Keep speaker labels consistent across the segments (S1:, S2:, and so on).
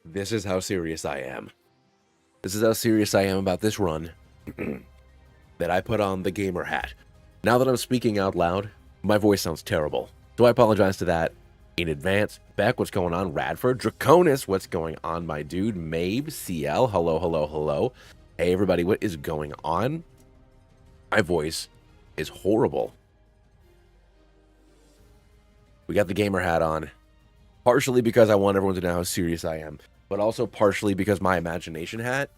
S1: This is how serious I am. This is how serious I am about this run that I put on the gamer hat. Now that I'm speaking out loud, my voice sounds terrible. So I apologize to that in advance. Beck, what's going on? Radford, Draconis, what's going on, my dude? Mabe, CL, hello, hello, hello. Hey, everybody, what is going on? My voice is horrible. We got the gamer hat on, partially because I want everyone to know how serious I am, but also partially because my imagination hat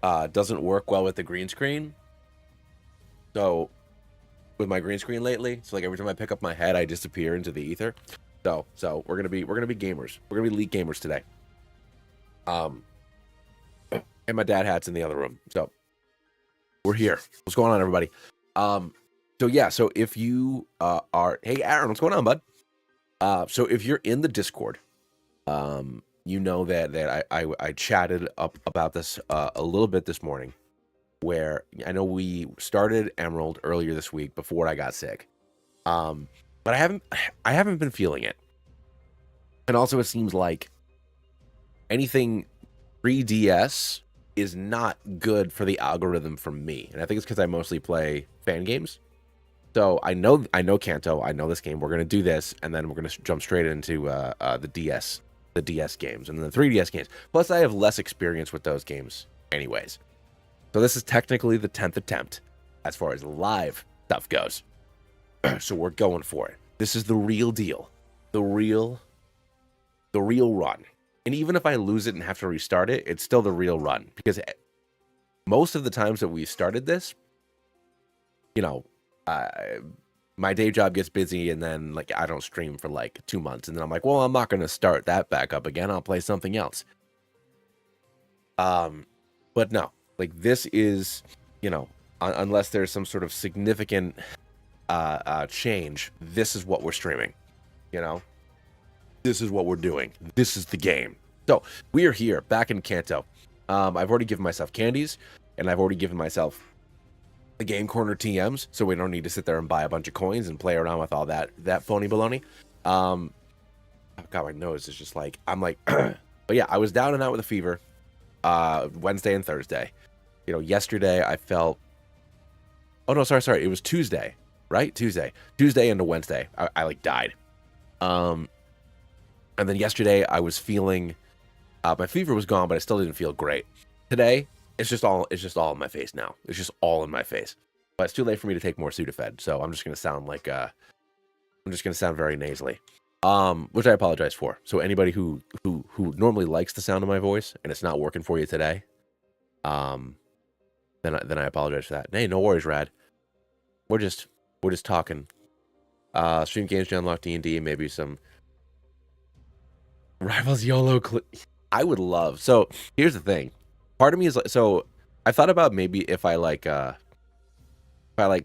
S1: doesn't work well with the green screen. So, with my green screen lately, so like every time I pick up my head, I disappear into the ether. So we're gonna be gamers. We're gonna be elite gamers today. And my dad hat's in the other room. So we're here. What's going on, everybody? So yeah. So if you are, hey Aaron, what's going on, bud? So if you're in the Discord, you know that I chatted up about this a little bit this morning, where I know we started Emerald earlier this week before I got sick, but I haven't been feeling it, and also it seems like anything 3DS is not good for the algorithm for me, and I think it's because I mostly play fan games. So I know Kanto, I know this game. We're gonna do this, and then we're gonna jump straight into the DS games, and then the 3DS games. Plus, I have less experience with those games, anyways. So this is technically the 10th attempt as far as live stuff goes. So we're going for it. This is the real deal, the real run. And even if I lose it and have to restart it, it's still the real run, because most of the times that we started this, you know, my day job gets busy, and then like I don't stream for like 2 months, and then I'm like, well, I'm not going to start that back up again. I'll play something else. But no, like this is, you know, unless there's some sort of significant change, this is what we're streaming. You know, this is what we're doing. This is the game. So we are here back in Kanto. I've already given myself candies, and I've already given myself the Game Corner TMs, so we don't need to sit there and buy a bunch of coins and play around with all that phony baloney. Oh God, my nose is just like, I'm like, but yeah, I was down and out with a fever Wednesday and Thursday. You know, yesterday I felt, oh no, sorry, it was Tuesday, right? Tuesday into Wednesday, I like died. And then yesterday I was feeling, my fever was gone, but I still didn't feel great. Today, it's just all in my face now. It's just all in my face. But it's too late for me to take more Sudafed, so I'm just gonna sound like very nasally, which I apologize for. So anybody who normally likes the sound of my voice and it's not working for you today, then I apologize for that. Hey, no worries, Rad. We're just talking. Stream games, Genlocke, D&D, maybe some Rivals YOLO. I would love. So here's the thing. Part of me is like, so I thought about maybe if I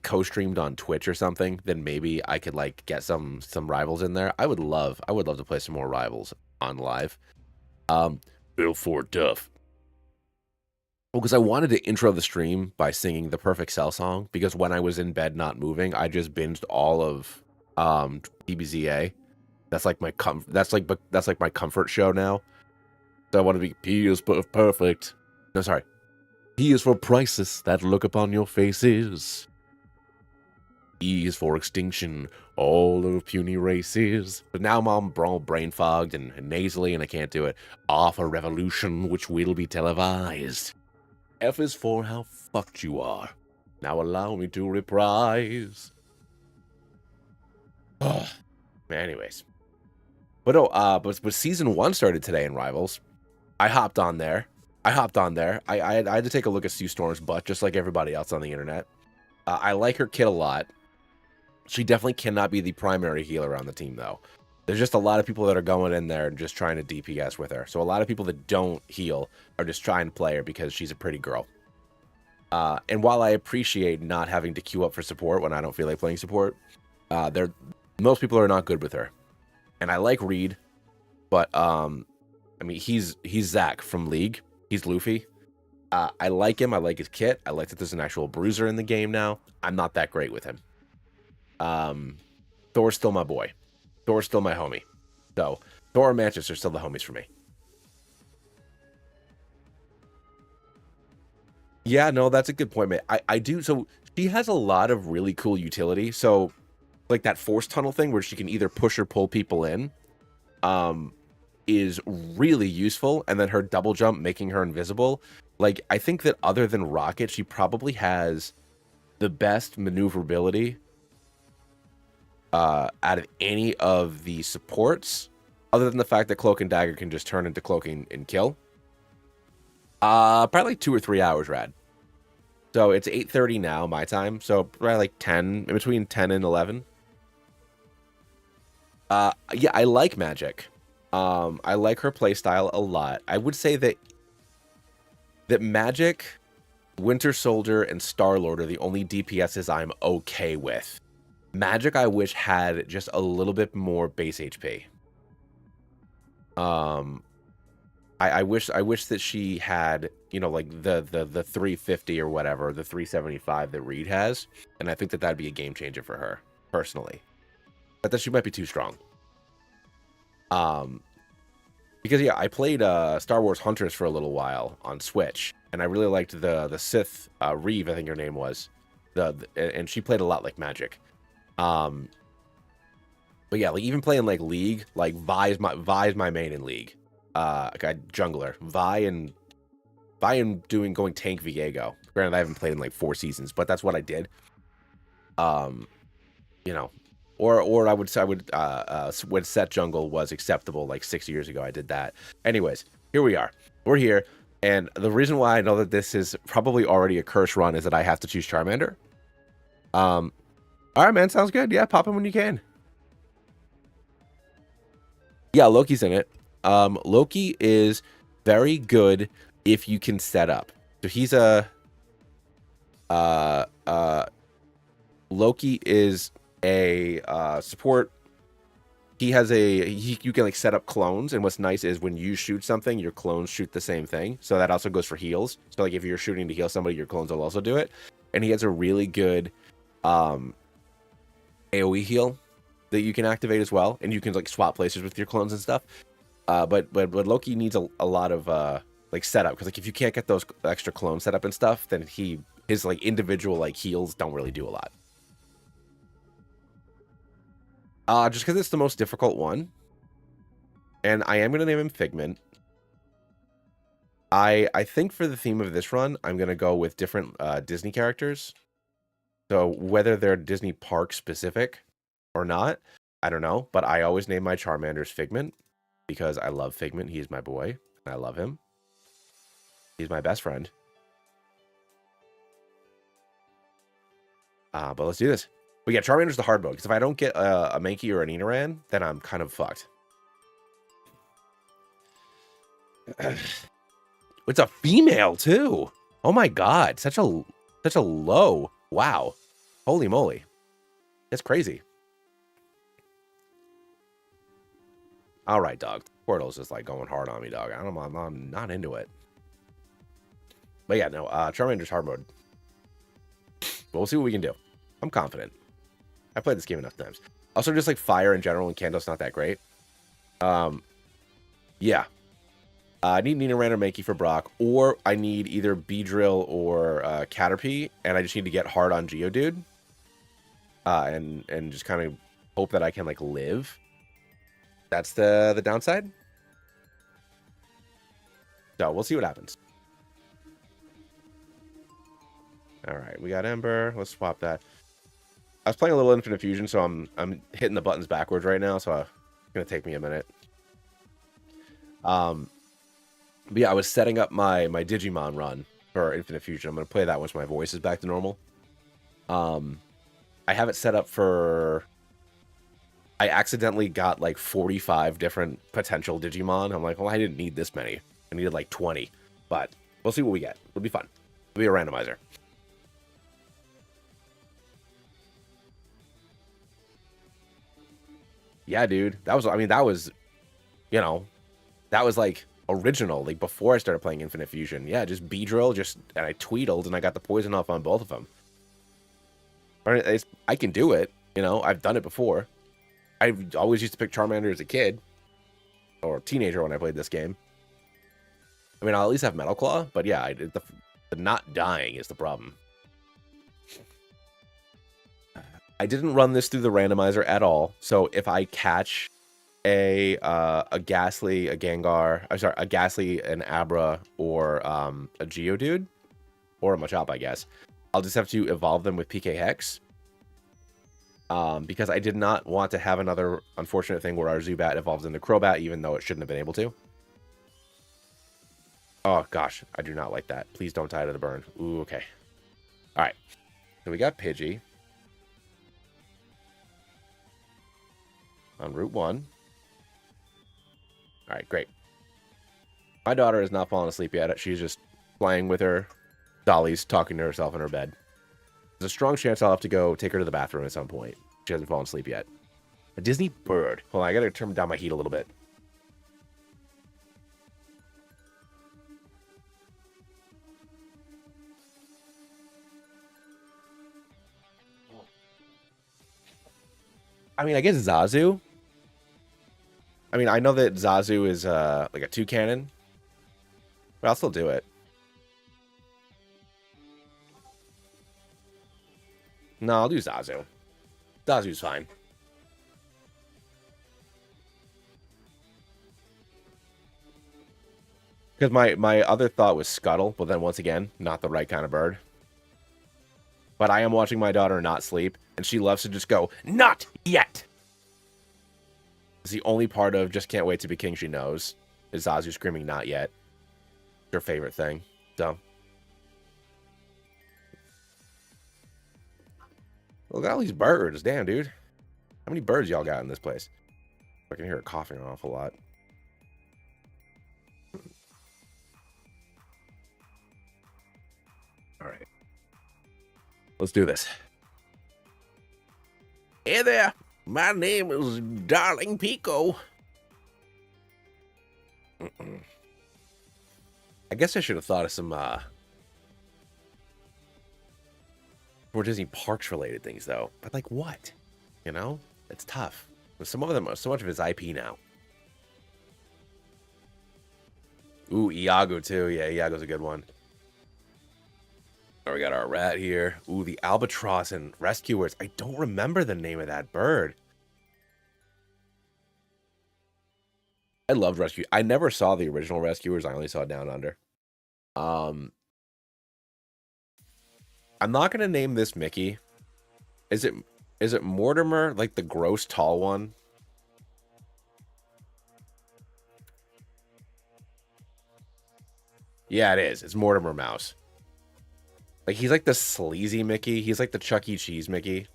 S1: co-streamed on Twitch or something, then maybe I could like get some Rivals in there. I would love to play some more Rivals on live. Bill Ford Duff. Well, because I wanted to intro the stream by singing the Perfect Cell song, because when I was in bed not moving, I just binged all of DBZA, That's like my that's like my comfort show now. So I want to be P is perfect. No, sorry. P is for priceless that look upon your faces. E is for extinction, all of puny races. But now I'm all brain fogged and nasally and I can't do it. R for revolution, which will be televised. F is for how fucked you are. Now allow me to reprise. Anyways. But no, but season 1 started today in Rivals. I hopped on there. I had to take a look at Sue Storm's butt, just like everybody else on the internet. I like her kit a lot. She definitely cannot be the primary healer on the team, though. There's just a lot of people that are going in there and just trying to DPS with her. So a lot of people that don't heal are just trying to play her because she's a pretty girl. And while I appreciate not having to queue up for support when I don't feel like playing support, most people are not good with her. And I like Reed, but I mean, he's Zach from League. He's Luffy. I like him. I like his kit. I like that there's an actual bruiser in the game now. I'm not that great with him. Thor's still my boy. Thor's still my homie. So Thor and Mantis are still the homies for me. Yeah, no, that's a good point, mate. I do. So she has a lot of really cool utility. So like that force tunnel thing where she can either push or pull people in, is really useful. And then her double jump making her invisible. Like, I think that other than Rocket, she probably has the best maneuverability out of any of the supports, other than the fact that Cloak and Dagger can just turn into cloaking and kill. Probably like 2 or 3 hours, Rad. So it's 8:30 now, my time. So probably like 10, in between 10 and 11. Yeah, I like Magic. I like her playstyle a lot. I would say that Magic, Winter Soldier, and Star-Lord are the only DPSs I'm okay with. Magic, I wish, had just a little bit more base HP. I wish that she had, you know, like the 350 or whatever, the 375 that Reed has, and I think that that'd be a game changer for her personally. But that she might be too strong. Because yeah, I played Star Wars Hunters for a little while on Switch, and I really liked the Sith Reeve, I think her name was, and she played a lot like Magic. But yeah, like even playing like League, like Vi is my main in League. Jungler, Vi and going tank Viego. Granted, I haven't played in like 4 seasons, but that's what I did. You know, or I would say when set jungle was acceptable like 6 years ago, I did that. Anyways, here we are. We're here, and the reason why I know that this is probably already a curse run is that I have to choose Charmander. All right, man, sounds good. Yeah, pop him when you can. Yeah, Loki's in it. Loki is very good if you can set up. So he's Loki is a support. He has you can like set up clones, and what's nice is when you shoot something, your clones shoot the same thing. So that also goes for heals. So like if you're shooting to heal somebody, your clones will also do it. And he has a really good AoE heal that you can activate as well, and you can like swap places with your clones and stuff. But Loki needs a lot of like setup, because like if you can't get those extra clones set up and stuff, then his like individual like heals don't really do a lot. Just because it's the most difficult one, and I am gonna name him Figment. I think for the theme of this run, I'm gonna go with different Disney characters. So whether they're Disney park specific or not, I don't know. But I always name my Charmanders Figment because I love Figment. He's my boy, and I love him. He's my best friend. But let's do this. But yeah, Charmander's the hard mode, because if I don't get a Mankey or an Enaran, then I'm kind of fucked. It's a female too. Oh my god, such a low. Wow. Holy moly. That's crazy. All right, dog. Portal's just like going hard on me, dog. I'm not into it. But yeah, no, Charmander's hard mode. But we'll see what we can do. I'm confident. I played this game enough times. Also, just like fire in general and Kanto's not that great. Yeah. I need Nina Random Mankey for Brock, or I need either Beedrill or Caterpie, and I just need to get hard on Geodude. And just kind of hope that I can, like, live. That's the downside. So we'll see what happens. All right, we got Ember. Let's swap that. I was playing a little Infinite Fusion, so I'm hitting the buttons backwards right now, so it's gonna take me a minute. But yeah, I was setting up my Digimon run for Infinite Fusion. I'm gonna play that once my voice is back to normal. I have it set up for. I accidentally got like 45 different potential Digimon. I'm like, well, I didn't need this many. I needed like 20, but we'll see what we get. It'll be fun. It'll be a randomizer. Yeah, dude. That was, I mean, that was, you know, that was like original, like before I started playing Infinite Fusion. Yeah, just Beedrill, and I Tweedled, and I got the poison off on both of them. I can do it, you know, I've done it before. I always used to pick Charmander as a kid, or teenager when I played this game. I mean, I'll at least have Metal Claw, but yeah, the not dying is the problem. I didn't run this through the randomizer at all, so if I catch a Ghastly, a Gengar, I'm sorry, a Ghastly, an Abra, or a Geodude, or a Machop, I guess, I'll just have to evolve them with PK Hex. Because I did not want to have another unfortunate thing where our Zubat evolves into Crobat, even though it shouldn't have been able to. Oh, gosh. I do not like that. Please don't die to the burn. Ooh, okay. All right. So we got Pidgey on Route 1. All right, great. My daughter has not fallen asleep yet. She's just playing with her dollies, talking to herself in her bed. There's a strong chance I'll have to go take her to the bathroom at some point. She hasn't fallen asleep yet. A Disney bird. Hold on, I gotta turn down my heat a little bit. I mean, I guess Zazu. I mean, I know that Zazu is like a 2-cannon, but I'll still do it. No, I'll do Zazu. Zazu's fine. Because my other thought was Scuttle, but then once again, not the right kind of bird. But I am watching my daughter not sleep, and she loves to just go, "Not yet!" It's the only part of Just Can't Wait to Be King she knows, is Zazu screaming, "Not yet." It's her favorite thing, so. Look at all these birds. Damn, dude. How many birds y'all got in this place? I can hear her coughing an awful lot. All right. Let's do this. Hey there. My name is Darling Pico. I guess I should have thought of some more Disney Parks related things, though. But like what? You know? It's tough. Some of them, so much of his IP now. Ooh, Iago too. Yeah, Iago's a good one. Oh, we got our rat here. Ooh, the albatross and rescuers. I don't remember the name of that bird. I loved Rescue. I never saw the original Rescuers. I only saw Down Under. I'm not gonna name this Mickey. Is it Mortimer, like the gross tall one? Yeah, it is. It's Mortimer Mouse. Like, he's like the sleazy Mickey. He's like the Chuck E. Cheese Mickey.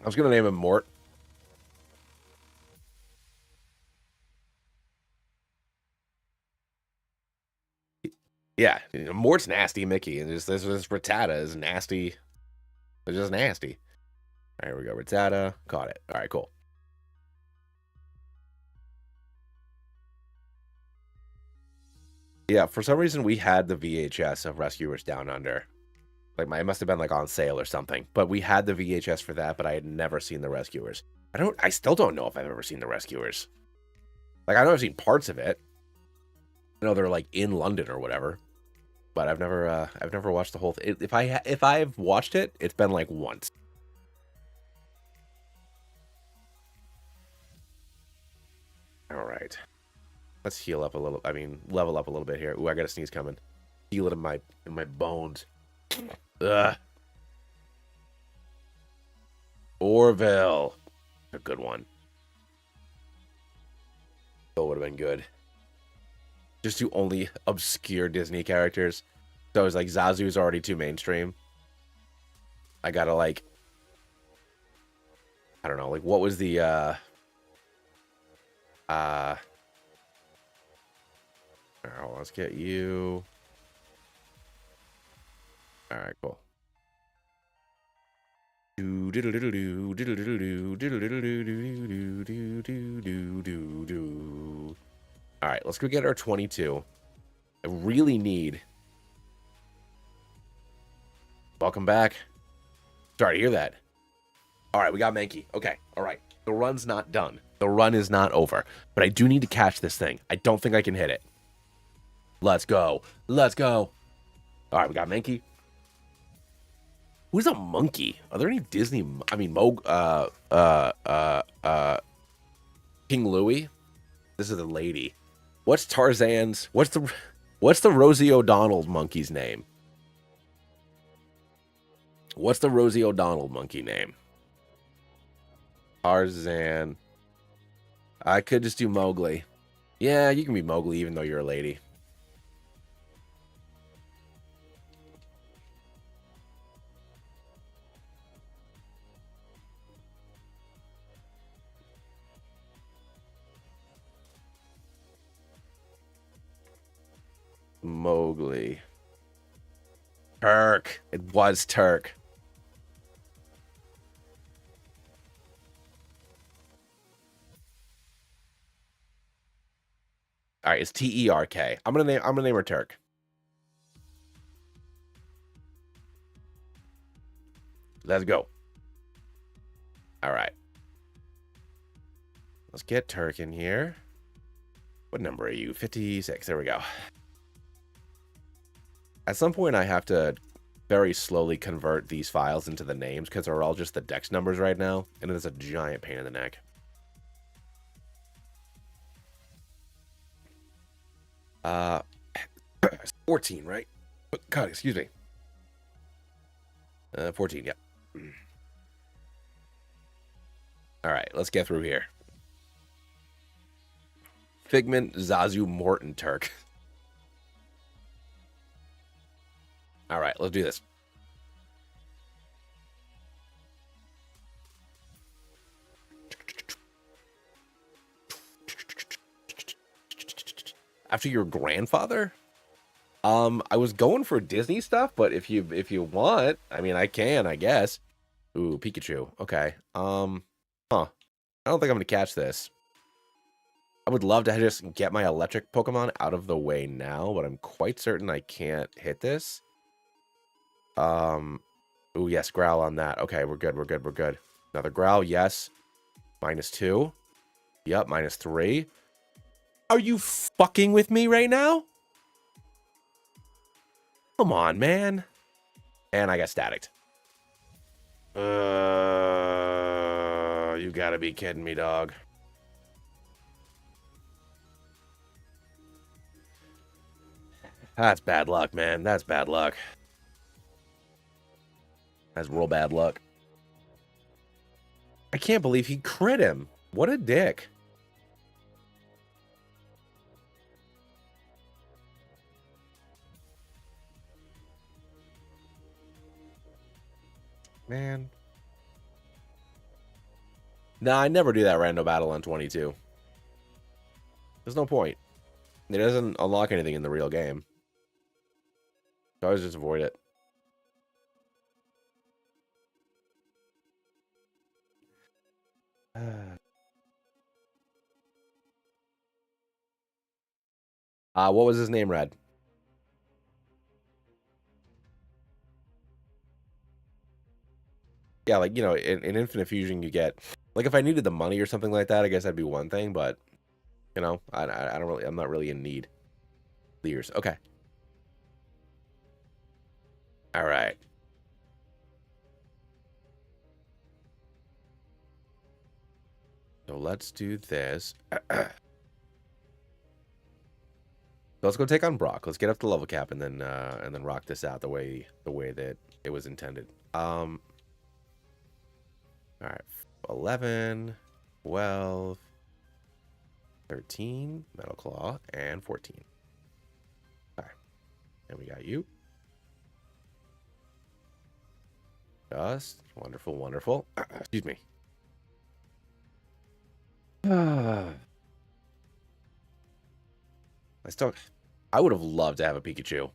S1: I was gonna name him Mort. Yeah, Mort's nasty Mickey, and this Rattata is nasty. It's just nasty. All right, here we go. Rattata. Caught it. All right, cool. Yeah, for some reason we had the VHS of Rescuers Down Under. Like it must have been like on sale or something. But we had the VHS for that, but I had never seen The Rescuers. I still don't know if I've ever seen The Rescuers. Like I know I've seen parts of it. I know they're like in London or whatever. But I've never watched the whole thing. If I've watched it, it's been like once. All right. Let's heal up a little. I mean, level up a little bit here. Ooh, I got a sneeze coming. Feel it in my bones. Ugh. Orville. A good one. That would have been good. Just do only obscure Disney characters. So it's like Zazu's already too mainstream. I gotta like, I don't know, like what was the oh, let's get you. All right, cool. All right, let's go get our 22. I really need. Welcome back. Sorry to hear that. All right, we got Mankey. Okay, all right. The run's not done. The run is not over. But I do need to catch this thing. I don't think I can hit it. Let's go. Let's go. All right, we got Mankey. Who's a monkey? Are there any Disney? I mean, King Louie. This is a lady. What's Tarzan's? What's the Rosie O'Donnell monkey's name? What's the Rosie O'Donnell monkey name? Tarzan. I could just do Mowgli. Yeah, you can be Mowgli even though you're a lady. Mowgli. Turk. It was Turk. All right, it's Terk. I'm gonna name her Turk. Let's go. All right. Let's get Turk in here. What number are you? 56. There we go. At some point, I have to very slowly convert these files into the names because they're all just the dex numbers right now, and it's a giant pain in the neck. It's 14, right? God, excuse me. 14, yep. All right, let's get through here. Figment, Zazu, Morton, Turk. All right, let's do this. After your grandfather? I was going for Disney stuff, but if you want, I mean, I can, I guess. Ooh, Pikachu. Okay. Huh. I don't think I'm gonna catch this. I would love to just get my electric Pokemon out of the way now, but I'm quite certain I can't hit this. Ooh, yes, Growl on that. Okay, we're good, we're good, we're good. Another Growl, yes. -2. Yep, -3. Are you fucking with me right now? Come on, man. And I got staticked. You gotta be kidding me, dog. That's bad luck, man. That's bad luck. That's real bad luck. I can't believe he crit him. What a dick. Man. Nah, I never do that rando battle on 22. There's no point. It doesn't unlock anything in the real game. So I always just avoid it. What was his name, Red? yeah, like, you know, in Infinite Fusion, you get, like, if I needed the money or something like that, I guess that'd be one thing, but, you know, I don't really, I'm not really in need. Clears. Okay. All right. So let's do this. Let's go take on Brock. Let's get up to level cap and then rock this out the way that it was intended. All right. 11, 12, 13, Metal Claw, and 14. All right. And we got you. Just wonderful, wonderful. Excuse me. I would have loved to have a Pikachu.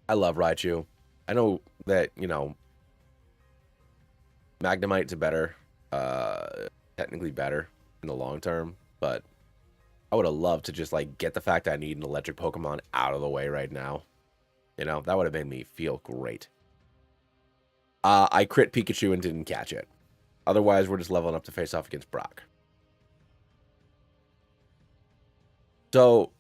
S1: I love Raichu. I know that, you know, Magnemite's better, technically better in the long term, but I would have loved to just, like, get the fact that I need an electric Pokemon out of the way right now. You know, that would have made me feel great. I crit Pikachu and didn't catch it. Otherwise, we're just leveling up to face off against Brock. So,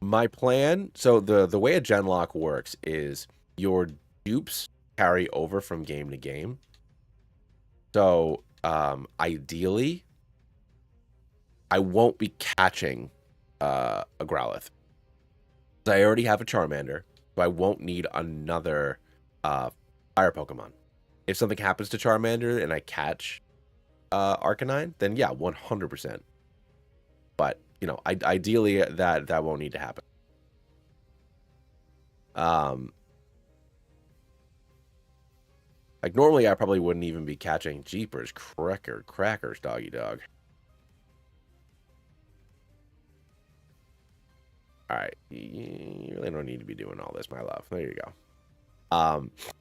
S1: my plan, so the way a Genlocke works is your dupes carry over from game to game. So, ideally, I won't be catching a Growlithe. I already have a Charmander, so I won't need another fire Pokemon. If something happens to Charmander and I catch Arcanine, then yeah, 100%. But, you know, ideally that won't need to happen. Like, normally I probably wouldn't even be catching Jeepers Crackers, doggy dog. All right, you really don't need to be doing all this, my love. There you go.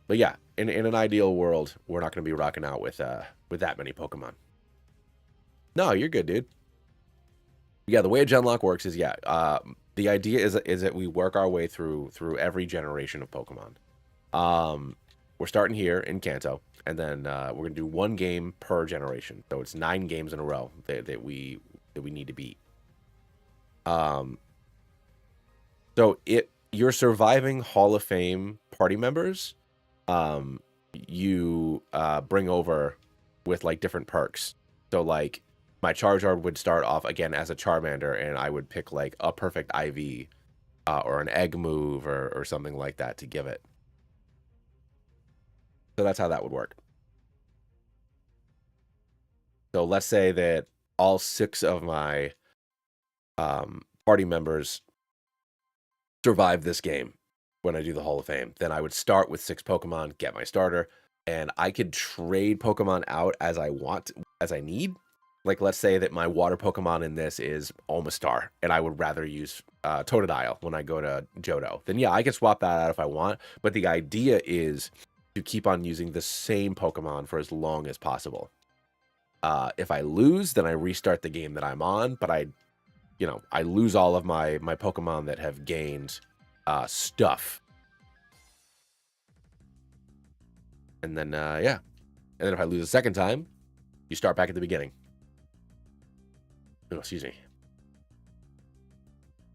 S1: But yeah, in an ideal world, we're not going to be rocking out with that many Pokemon. No, you're good, dude. Yeah, the way a Genlocke works is, yeah, the idea is that we work our way through every generation of Pokemon. We're starting here in Kanto, and then we're gonna do one game per generation. So it's 9 games in a row that we need to beat. So you're surviving Hall of Fame party members. You bring over with, like, different perks. So, like, my Charizard would start off again as a Charmander, and I would pick, like, a perfect IV or an egg move or something like that to give it. So that's how that would work. So let's say that all 6 of my party members survive this game when I do the Hall of Fame. Then I would start with 6 Pokemon, get my starter, and I could trade Pokemon out as I want, as I need. Like, let's say that my water Pokemon in this is Omastar, and I would rather use Totodile when I go to Johto. Then yeah, I can swap that out if I want, but the idea is to keep on using the same Pokemon for as long as possible. If I lose, then I restart the game that I'm on, but I lose all of my Pokemon that have gained stuff. And then, yeah. And then if I lose a second time, you start back at the beginning. Oh, excuse me.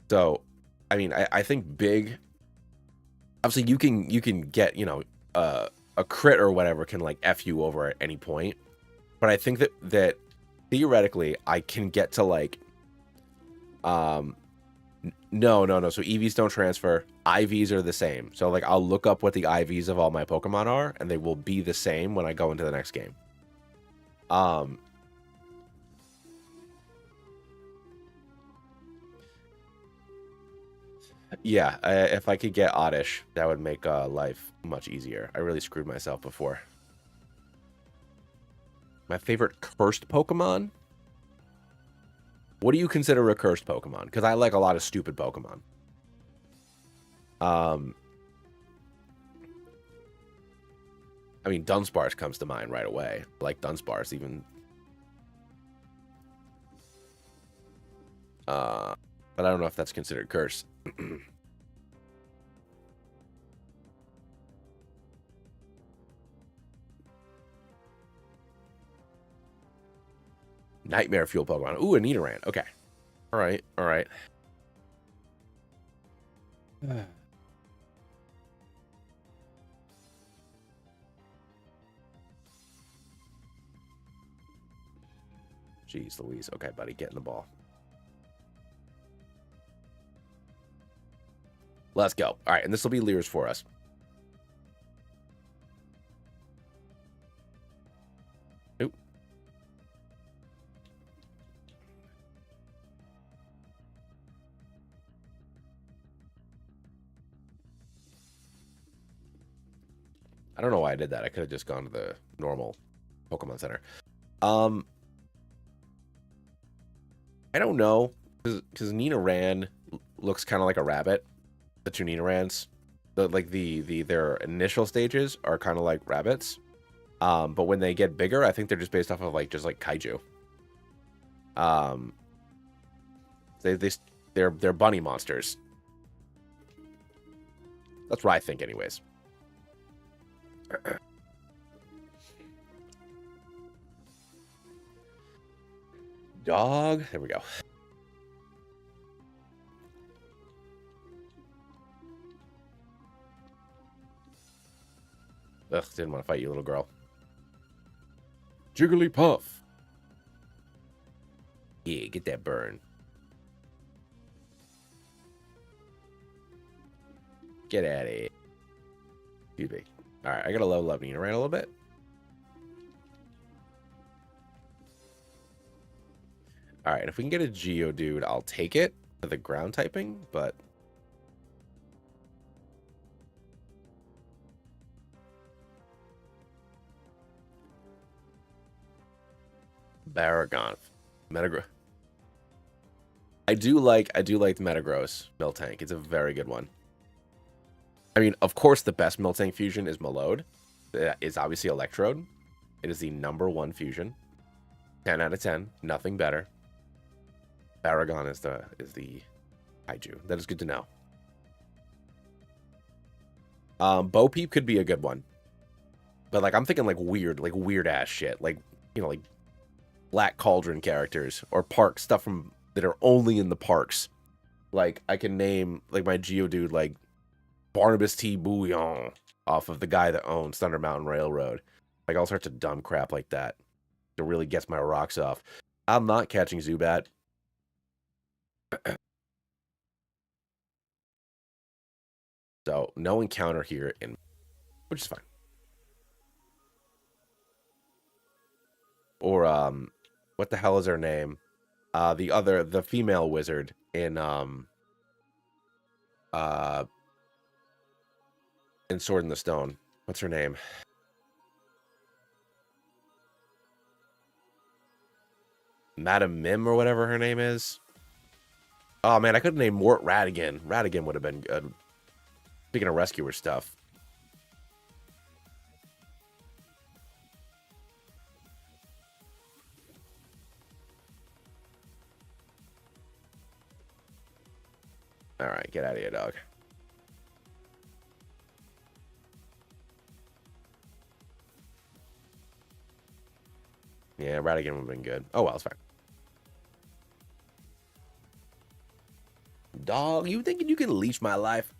S1: So, I mean, I think big... Obviously, you can get, you know, a crit or whatever can, like, F you over at any point. But I think that theoretically, I can get to, like... No. So EVs don't transfer. IVs are the same. So, like, I'll look up what the IVs of all my Pokemon are, and they will be the same when I go into the next game. Yeah, if I could get Oddish, that would make life much easier. I really screwed myself before. My favorite cursed Pokemon? What do you consider a cursed Pokemon? Because I like a lot of stupid Pokemon. I mean, Dunsparce comes to mind right away. I like Dunsparce, even. But I don't know if that's considered curse. Nightmare fuel Pokemon. Ooh, a Nidoran. Okay. All right. All right. Jeez Louise. Okay, buddy. Get in the ball. Let's go. All right. And this will be Leers for us. Oop. I don't know why I did that. I could have just gone to the normal Pokemon Center. I don't know, because Nidoran looks kind of like a rabbit. The two Nidorans, their initial stages are kind of like rabbits, but when they get bigger, I think they're just based off of just like kaiju. They're bunny monsters. That's what I think, anyways. Dog. There we go. Ugh, didn't want to fight you, little girl. Jigglypuff. Yeah, get that burn. Get at it. Excuse me. All right, I got to level up Nidoran a little bit. All right, if we can get a Geodude, I'll take it for the ground typing, but... Baragon. Metagross. I do like the Metagross Miltank. It's a very good one. I mean, of course, the best Miltank fusion is Malode. It's obviously Electrode. It is the #1 fusion. 10 out of 10. Nothing better. Baragon is the kaiju. That is good to know. Bo Peep could be a good one. But I'm thinking weird ass shit. Like Black Cauldron characters or park stuff that are only in the parks. Like I can name my Geodude Barnabas T. Bouillon off of the guy that owns Thunder Mountain Railroad. All sorts of dumb crap like that. It really gets my rocks off. I'm not catching Zubat. So no encounter here, which is fine. Or what the hell is her name? The female wizard in Sword in the Stone. What's her name? Madam Mim or whatever her name is. Oh man, I could name Mort Radigan. Radigan would have been good. Speaking of rescuer stuff. All right, get out of here, dog. Yeah, Radigan would have been good. Oh well, it's fine. Dog, you thinking you can leech my life?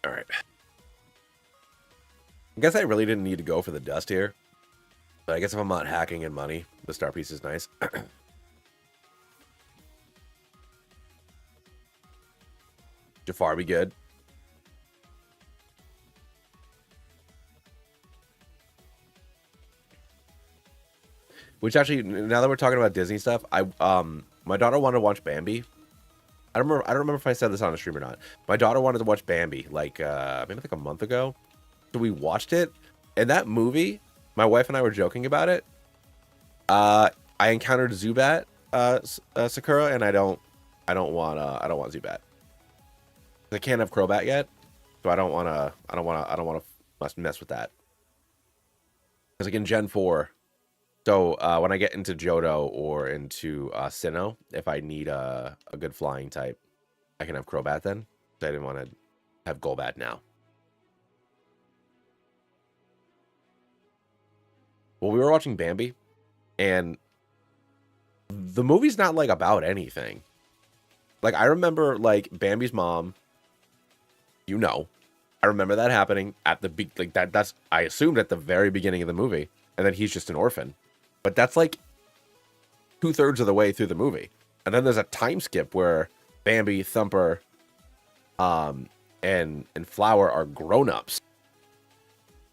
S1: All right. I guess I really didn't need to go for the dust here. But I guess if I'm not hacking in money, the star piece is nice. Jafar be good. Which actually, now that we're talking about Disney stuff, my daughter wanted to watch Bambi. I don't remember if I said this on a stream or not. My daughter wanted to watch Bambi maybe a month ago. So we watched it, and that movie, my wife and I were joking about it. I encountered Zubat, Sakura, and I don't want Zubat. I can't have Crobat yet, so I don't want to mess with that. Because in Gen 4, so when I get into Johto or into Sinnoh, if I need a good flying type, I can have Crobat then. So I didn't want to have Golbat now. Well, we were watching Bambi, and the movie's not like about anything. Like, I remember like Bambi's mom, you know, I remember that happening at the like that's I assumed at the very beginning of the movie, and then he's just an orphan. But that's like 2/3 of the way through the movie. And then there's a time skip where Bambi, Thumper, and Flower are grown-ups.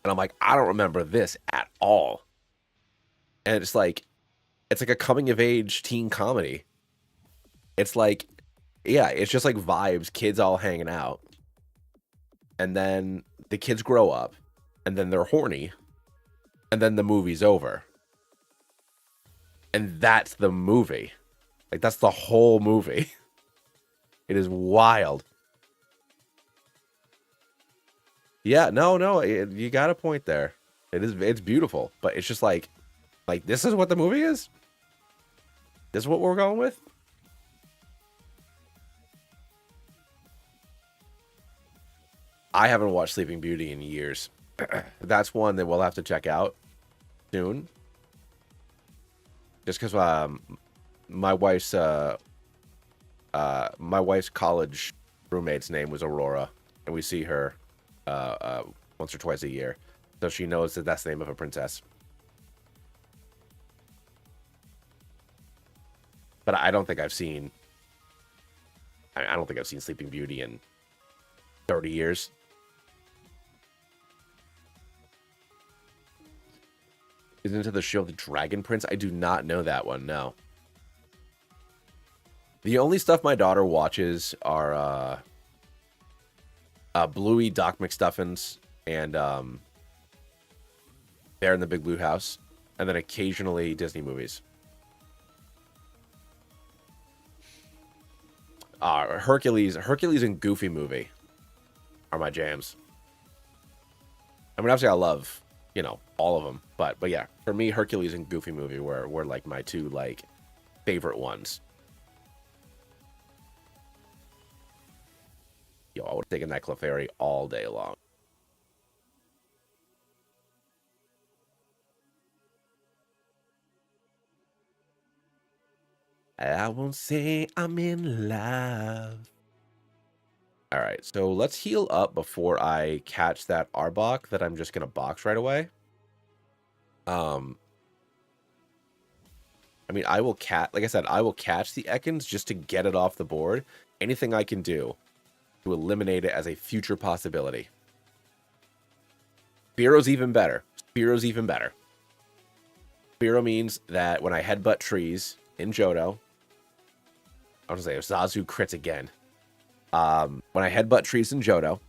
S1: And I'm like, I don't remember this at all. And it's like a coming of age teen comedy. It's like, yeah, it's just like vibes, kids all hanging out. And then the kids grow up, and then they're horny, and then the movie's over. And that's the movie. Like, that's the whole movie. It is wild. Yeah, no, you got a point there. It's beautiful, but it's just like this is what the movie is? This is what we're going with? I haven't watched Sleeping Beauty in years. That's one that we'll have to check out soon. Just because my wife's college roommate's name was Aurora, and we see her once or twice a year, so she knows that that's the name of a princess. But I don't think I've seen. I don't think I've seen Sleeping Beauty in 30 years. Isn't it the show The Dragon Prince? I do not know that one, no. The only stuff my daughter watches are Bluey, Doc McStuffins, and Bear in the Big Blue House, and then occasionally Disney movies. Hercules and Goofy movie are my jams. I mean, obviously I love, all of them, but yeah, for me, Hercules and Goofy movie were like my two like favorite ones. Yo, I would have taken that Clefairy all day long. I won't say I'm in love. All right, so let's heal up before I catch that Arbok that I'm just gonna box right away. I mean, like I said, I will catch the Ekans just to get it off the board. Anything I can do to eliminate it as a future possibility. Spearo's even better. Spearo's even better. Spearow means that when I headbutt trees in Johto, I was gonna say Zazu crits again. When I headbutt trees in Johto,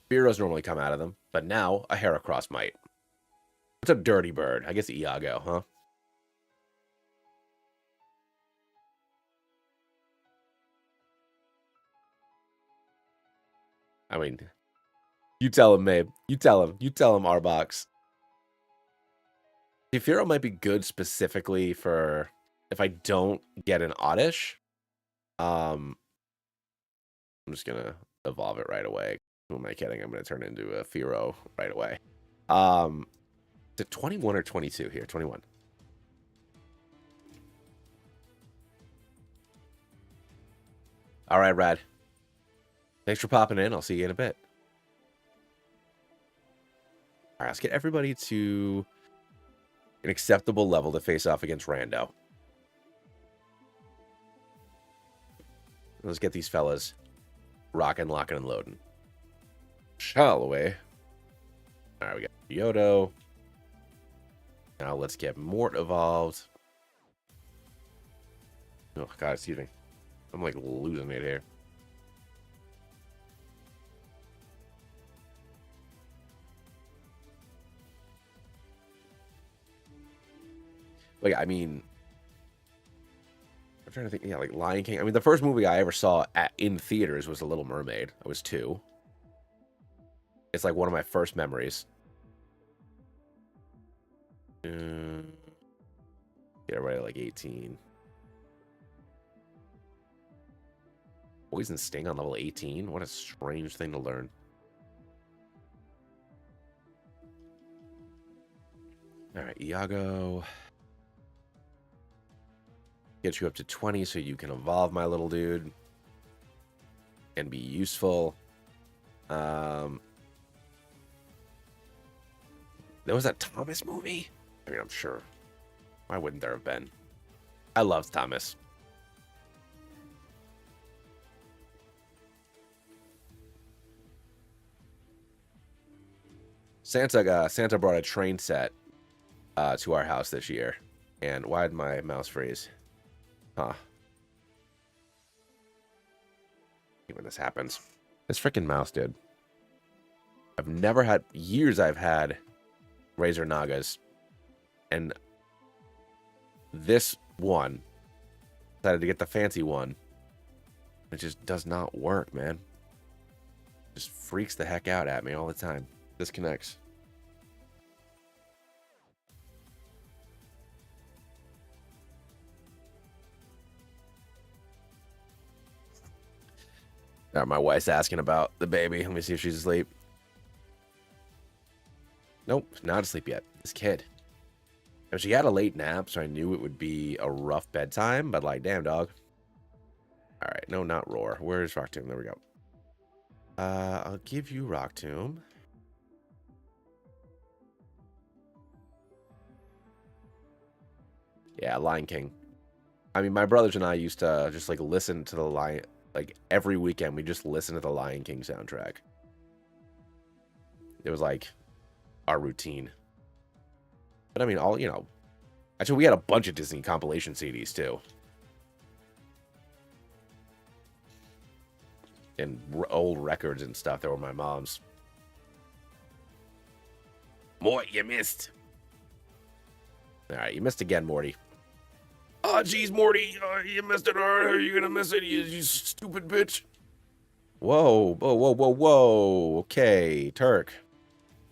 S1: Spearows normally come out of them, but now a Heracross might. It's a dirty bird. I guess Iago, huh? I mean, you tell him, Mabe. You tell him, Arbox. Fearow might be good specifically for if I don't get an Oddish. I'm just gonna evolve it right away. Who am I kidding? I'm gonna turn it into a Fearow right away. Is it 21 or 22 here? 21. All right, Rad. Thanks for popping in. I'll see you in a bit. All right, let's get everybody to an acceptable level to face off against Rando. Let's get these fellas rocking, locking, and loading. Shall we? All right, we got Yodo. Now let's get Mort evolved. Oh, God, excuse me. I'm like losing it here. Like, I mean, I'm trying to think. Yeah, like Lion King. I mean, the first movie I ever saw in theaters was The Little Mermaid. I was 2. It's like one of my first memories. Get everybody like 18. Poison Sting on level 18? What a strange thing to learn. All right, Iago. Get you up to 20 so you can evolve, my little dude, and be useful. There was that Thomas movie? I mean, I'm sure. Why wouldn't there have been? I love Thomas. Santa brought a train set to our house this year. And why did my mouse freeze? Huh. When this happens. This freaking mouse, dude. I've never had... Years I've had Razor Nagas. And this one, decided to get the fancy one. It just does not work, man. Just freaks the heck out at me all the time. Disconnects. My wife's asking about the baby. Let me see if she's asleep. Nope, not asleep yet. This kid. And she had a late nap, so I knew it would be a rough bedtime, but like, damn, dog. All right, no, not Roar. Where's Rock Tomb? There we go. I'll give you Rock Tomb. Yeah, Lion King. I mean, my brothers and I used to just like listen to the Lion, like every weekend we just listened to the Lion King soundtrack. It was like our routine. But I mean, all, you know, actually we had a bunch of Disney compilation CDs too. And old records and stuff that were my mom's. Mort, you missed. All right, you missed again, Morty. Oh, jeez, Morty, you missed it. How are you gonna miss it, you stupid bitch? Whoa, whoa, whoa, whoa, whoa. Okay, Turk.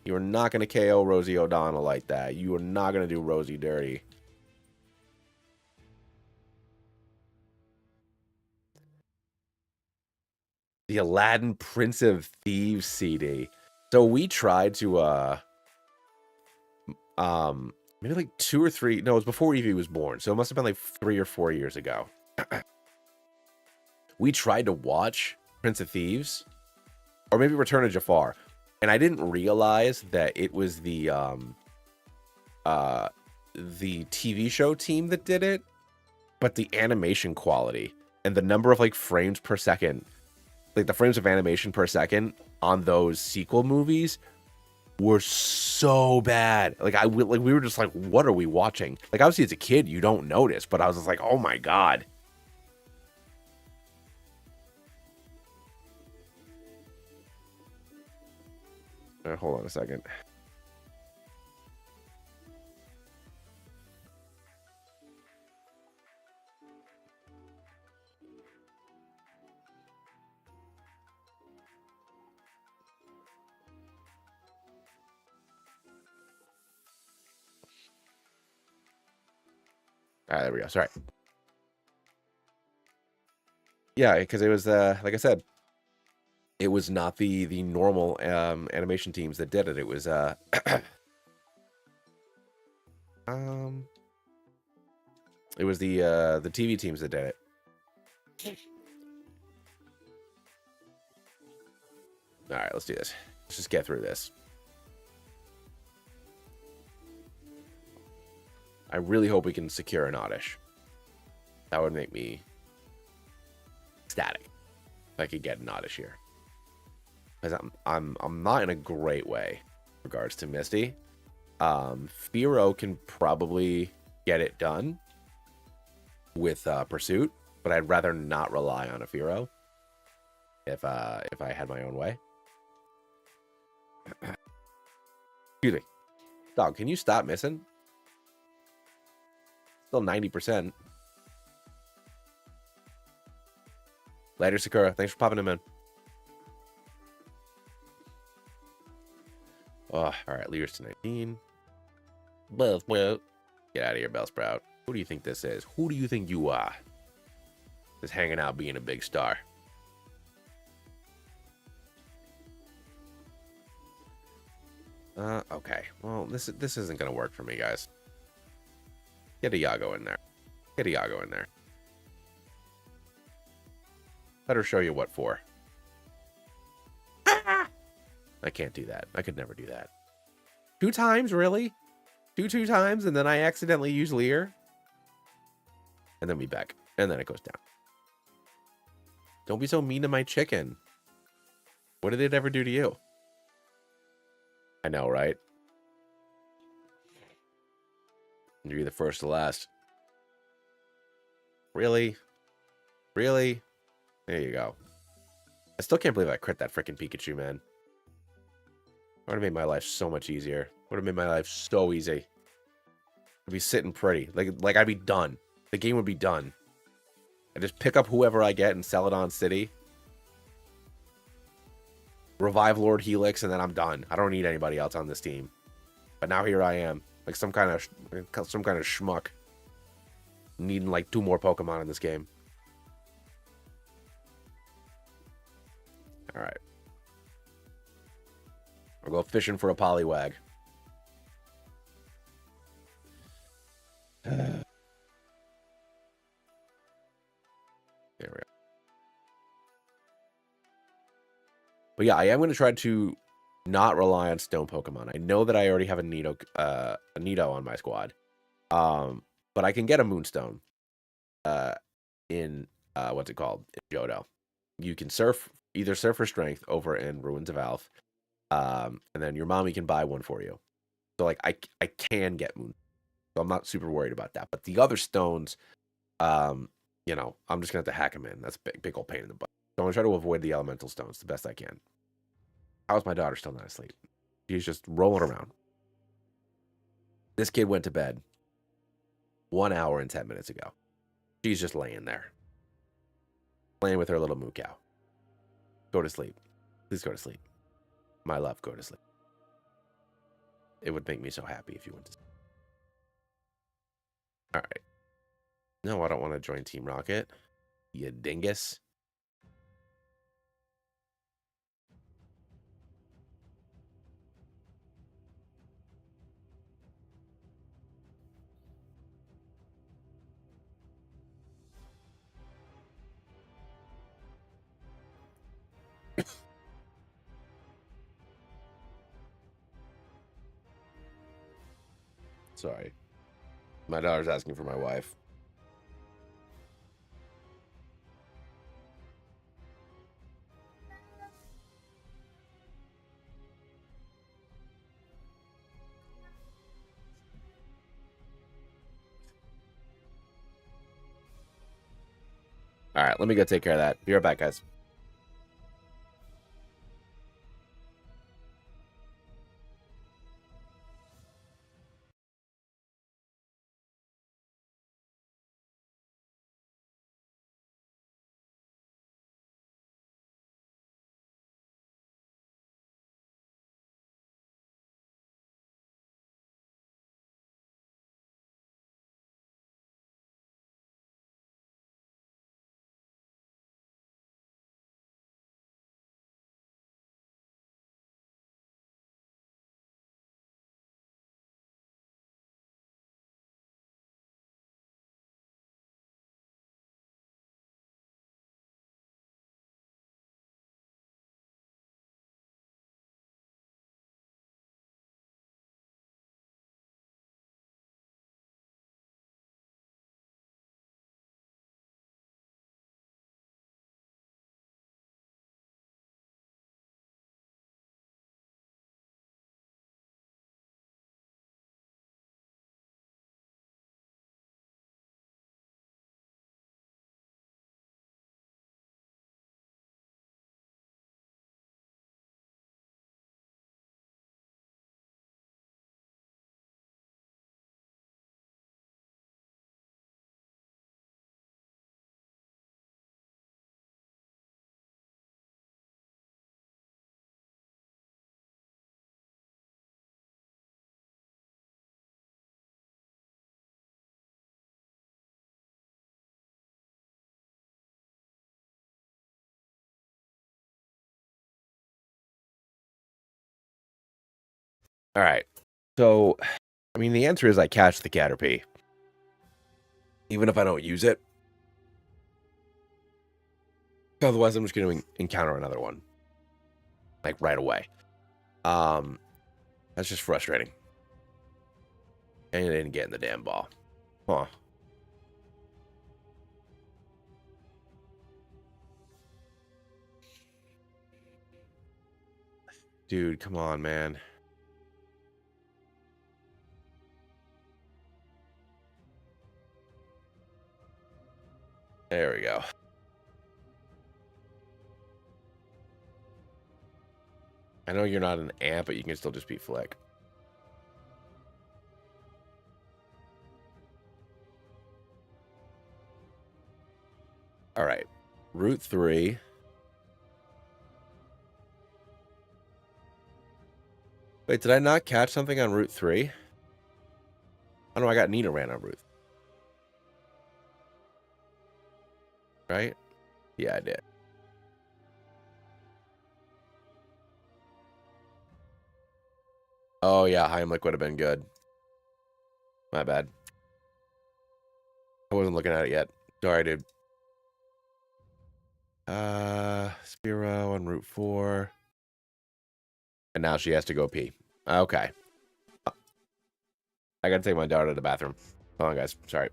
S1: You are not gonna KO Rosie O'Donnell like that. You are not gonna do Rosie dirty. The Aladdin Prince of Thieves CD. So we tried to maybe like 2 or 3, no, it was before Evie was born, so it must have been like 3 or 4 years ago. We tried to watch Prince of Thieves, or maybe Return of Jafar, and I didn't realize that it was the TV show team that did it, but the animation quality and the number of like frames per second, like the frames of animation per second on those sequel movies were so bad. Like we were just like, what are we watching? Like obviously as a kid you don't notice, but I was just like, oh my god. Hold on a second. All right, there we go. Sorry. Yeah, because it was like I said, it was not the normal animation teams that did it. It was it was the TV teams that did it. All right, let's do this. Let's just get through this. I really hope we can secure an Oddish. That would make me ecstatic if I could get an Oddish here. Because I'm not in a great way in regards to Misty. Firo can probably get it done with Pursuit, but I'd rather not rely on a Firo if I had my own way. Excuse me. Dog, can you stop missing? Still 90%. Later, Sakura. Thanks for popping in, man. Oh, all right. Leaders to 19. Bellsprout. Get out of here, Bellsprout. Who do you think this is? Who do you think you are? Just hanging out being a big star. Okay. Well, this isn't gonna work for me, guys. Get a Yago in there. Get a Yago in there. Better show you what for. I can't do that. I could never do that. 2 times, really? Two times, and then I accidentally use Leer. And then we back. And then it goes down. Don't be so mean to my chicken. What did it ever do to you? I know, right? You're the first to last. Really? Really? There you go. I still can't believe I crit that freaking Pikachu, man. Would have made my life so much easier. Would have made my life so easy. I'd be sitting pretty. Like I'd be done. The game would be done. I just pick up whoever I get and sell it on City. Revive Lord Helix, and then I'm done. I don't need anybody else on this team. But now here I am. Like some kind of schmuck. Needing like 2 more Pokemon in this game. Alright. I'll go fishing for a Poliwag. There we go. But yeah, I am going to try to not rely on stone Pokemon. I know that I already have a Nido on my squad. But I can get a Moonstone in what's it called? In Johto. You can either surf for strength over in Ruins of Alph. And then your mommy can buy one for you. So like I can get Moon. So I'm not super worried about that. But the other stones, you know, I'm just gonna have to hack them in. That's a big old pain in the butt. So I'm gonna try to avoid the elemental stones the best I can. How's my daughter still not asleep? She's just rolling around. This kid went to bed 1 hour and 10 minutes ago. She's just laying there. Playing with her little moo cow. Go to sleep. Please go to sleep. My love, go to sleep. It would make me so happy if you went to sleep. All right. No, I don't want to join Team Rocket. You dingus. Sorry. My daughter's asking for my wife. All right, let me go take care of that. Be right back, guys. All right. So, I mean, the answer is I catch the Caterpie. Even if I don't use it. Otherwise, I'm just going to encounter another one. Like, right away. That's just frustrating. And it didn't get in the damn ball. Huh. Dude, come on, man. There we go. I know you're not an amp, but you can still just be Flick. All right. Route 3. Wait, did I not catch something on Route 3? Oh, no, I got Nina ran on Route. Right? Yeah, I did. Oh, yeah, Heimlich would have been good. My bad. I wasn't looking at it yet. Sorry, dude. Spiro on Route 4. And now she has to go pee. Okay. I gotta take my daughter to the bathroom. Hold on, guys. Sorry.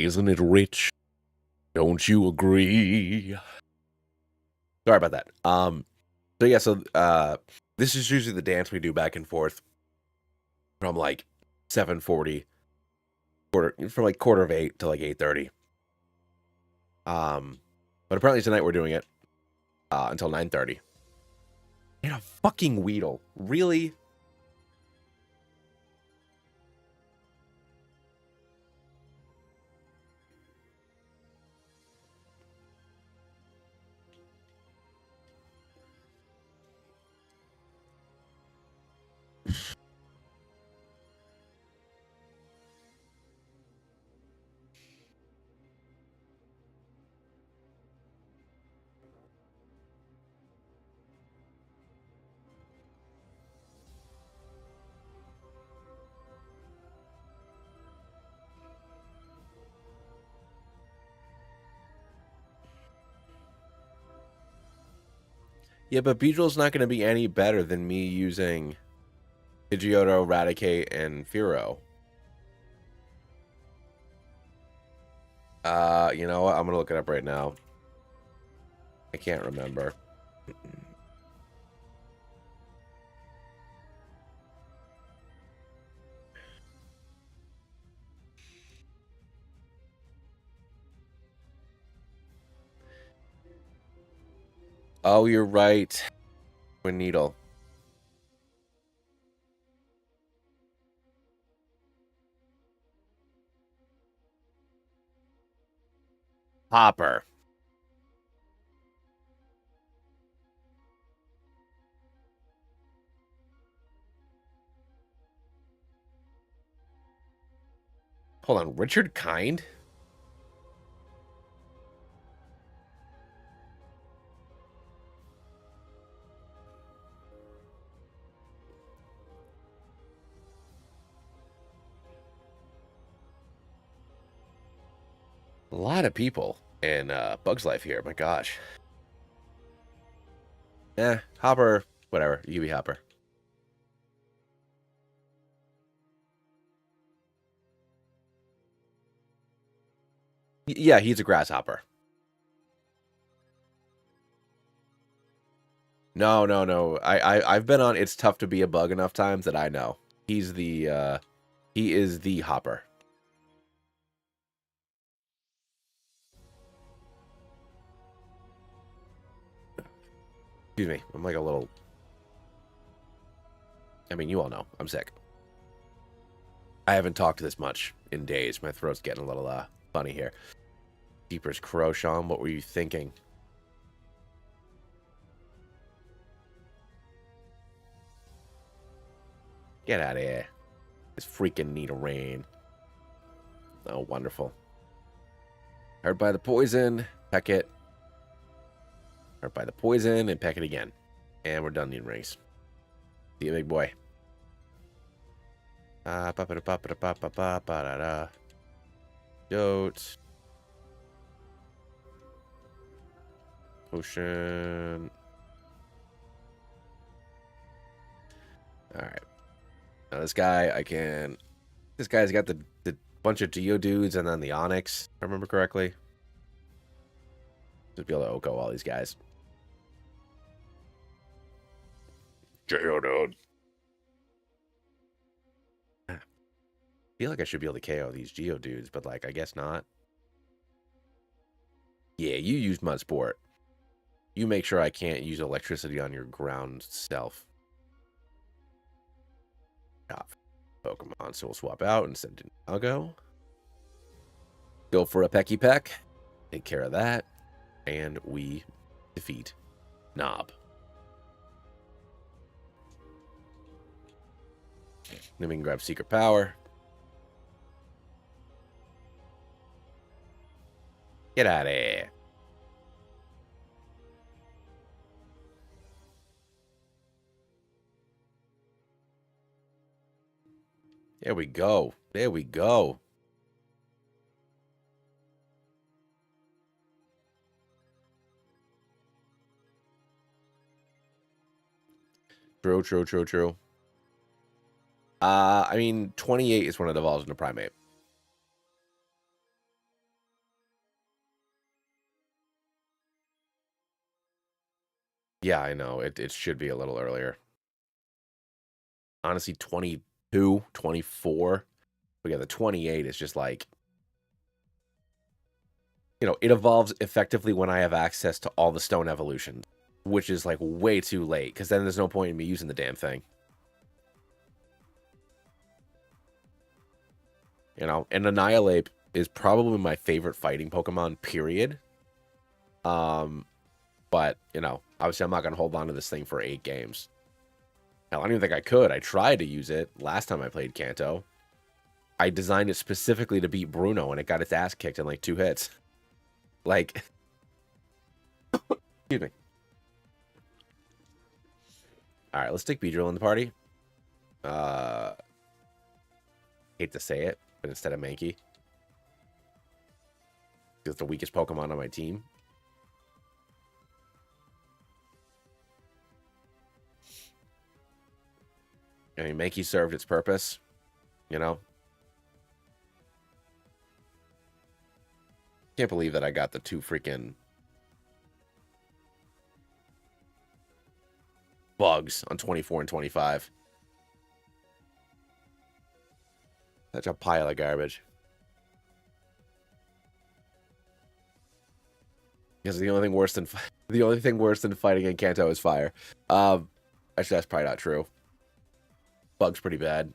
S1: Isn't it rich? Don't you agree? Sorry about that. So yeah, this is usually the dance we do back and forth from like 7:40 from like quarter of 8 to like 8:30. But apparently tonight we're doing it until 9:30. And a fucking Weedle. Really? Yeah, but Beedrill's not going to be any better than me using Pidgeotto, Raticate, and Fearow. You know what? I'm going to look it up right now. I can't remember. Oh, you're right. Twin Needle. Hopper. Hold on, Richard Kind? A lot of people in Bug's Life here. My gosh. Hopper. Whatever. You be Hopper. Yeah, he's a grasshopper. No, no, no. I've been on It's Tough to Be a Bug enough times that I know. He is the Hopper. Excuse me. I'm like a little... I mean, you all know. I'm sick. I haven't talked this much in days. My throat's getting a little funny here. Deeper's Croshawn, what were you thinking? Get out of here. This freaking Nidoran. Oh, wonderful. Hurt by the poison. Peck it. Hurt by the poison and peck it again. And we're done needing rings. See you, big boy. Goat. Potion. Alright. Now this guy, This guy's got the bunch of Geodudes and then the Onyx, if I remember correctly. Just be able to Oko all these guys. Geodude. I feel like I should be able to KO these Geodudes, but like, I guess not. Yeah, you use Mudsport. You make sure I can't use electricity on your ground self. Pokemon, so we'll swap out and send in Nago. Go for a Pecky Peck. Take care of that. And we defeat Knob. Then we can grab Secret Power. Get out of here. There we go. There we go. True, true, true, true. I mean, 28 is when it evolves into Primate. Yeah, I know. It should be a little earlier. Honestly, 22, 24. But yeah, the 28 is just like, it evolves effectively when I have access to all the stone evolutions, which is like way too late, because then there's no point in me using the damn thing. And Annihilate is probably my favorite fighting Pokemon, period. But, obviously I'm not going to hold on to this thing for 8 games. Hell, I don't even think I could. I tried to use it last time I played Kanto. I designed it specifically to beat Bruno, and it got its ass kicked in like 2 hits. Like, excuse me. All right, let's stick Beedrill in the party. Hate to say it, but instead of Mankey. It's the weakest Pokemon on my team. I mean, Mankey served its purpose, Can't believe that I got the 2 freaking bugs on 24 and 25. Such a pile of garbage. Because the only thing worse than fighting in Kanto is fire. Actually, that's probably not true. Bug's pretty bad.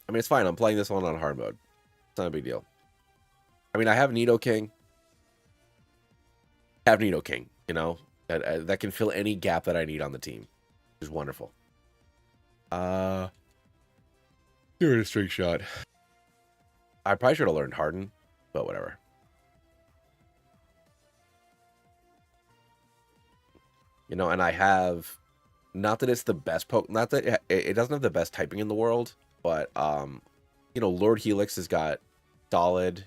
S1: I mean, it's fine. I'm playing this one on hard mode. It's not a big deal. I mean, I have Nidoking. That can fill any gap that I need on the team. Which is wonderful. Give it a straight shot. I probably should have learned Harden, but whatever. And I have, not that it's the best not that it doesn't have the best typing in the world, but Lord Helix has got solid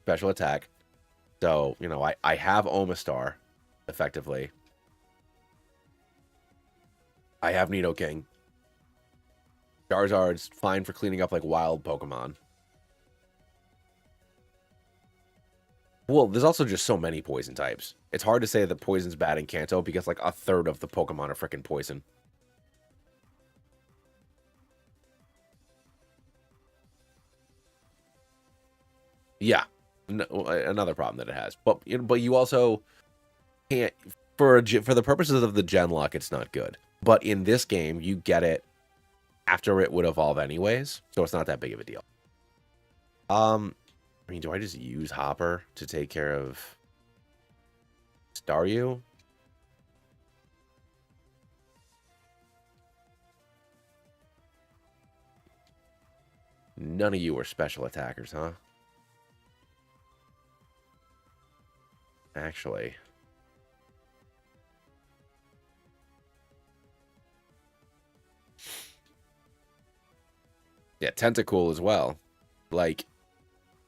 S1: special attack. So, I have Omastar, effectively. I have Nidoking. Charizard's fine for cleaning up like wild Pokemon. Well, there's also just so many poison types. It's hard to say that poison's bad in Kanto because like a third of the Pokemon are freaking poison. Yeah, another problem that it has. But you also can't, for the purposes of the Genlocke, it's not good. But in this game, you get it after it would evolve anyways, so it's not that big of a deal. I mean, do I just use Hopper to take care of Staryu? None of you are special attackers, huh? Actually. Yeah, Tentacool as well. Like,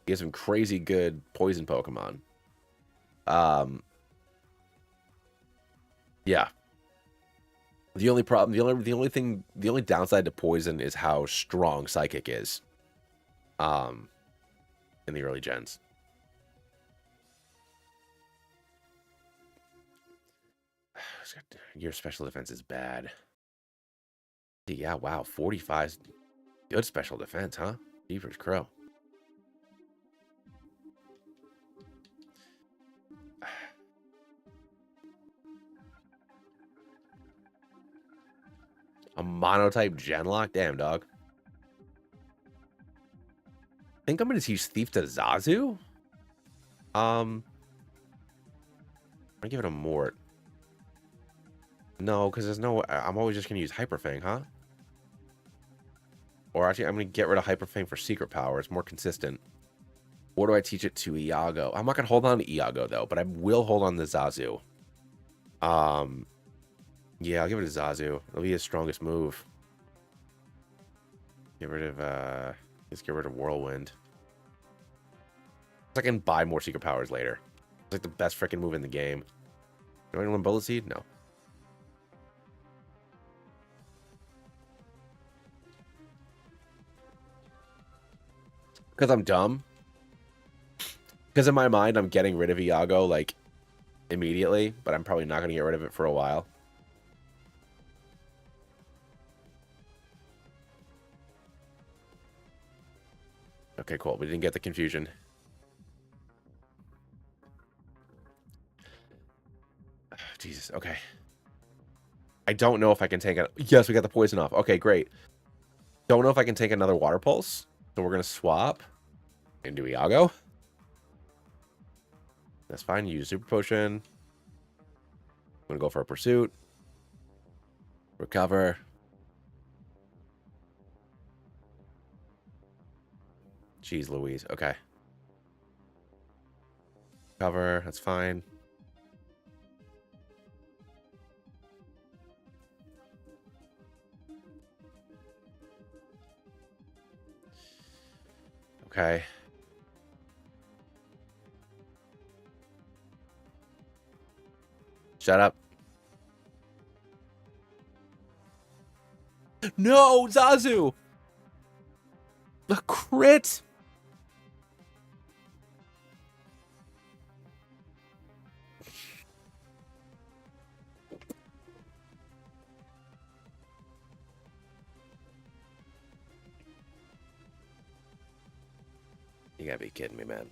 S1: he has some crazy good poison Pokemon. Yeah. The only problem, the only downside to poison is how strong Psychic is. In the early gens. Your special defense is bad. Yeah, wow, 45. Good special defense, huh? Jeepers Crow. A monotype Genlocke? Damn, dog. I think I'm going to teach Thief to Zazu. I'm give it a Mort. No, because there's no... I'm always just going to use Hyper Fang, huh? Or actually, I'm going to get rid of Hyper Fang for Secret Power. It's more consistent. Or do I teach it to Iago? I'm not going to hold on to Iago, though, but I will hold on to Zazu. Yeah, I'll give it to Zazu. It'll be his strongest move. Get rid of, let's get rid of Whirlwind. I can buy more Secret Powers later. It's like the best freaking move in the game. Do I want Bullet Seed? No. Because I'm dumb. Because in my mind, I'm getting rid of Iago, like, immediately. But I'm probably not going to get rid of it for a while. Okay, cool. We didn't get the confusion. Jesus, okay. I don't know if I can take it. Yes, we got the poison off. Okay, great. Don't know if I can take another water pulse. So we're going to swap into Iago. That's fine. Use super potion. I'm going to go for a pursuit. Recover. Jeez Louise. Okay. Cover. That's fine. Okay. Shut up. No, Zazu! The crit! You gotta be kidding me, man.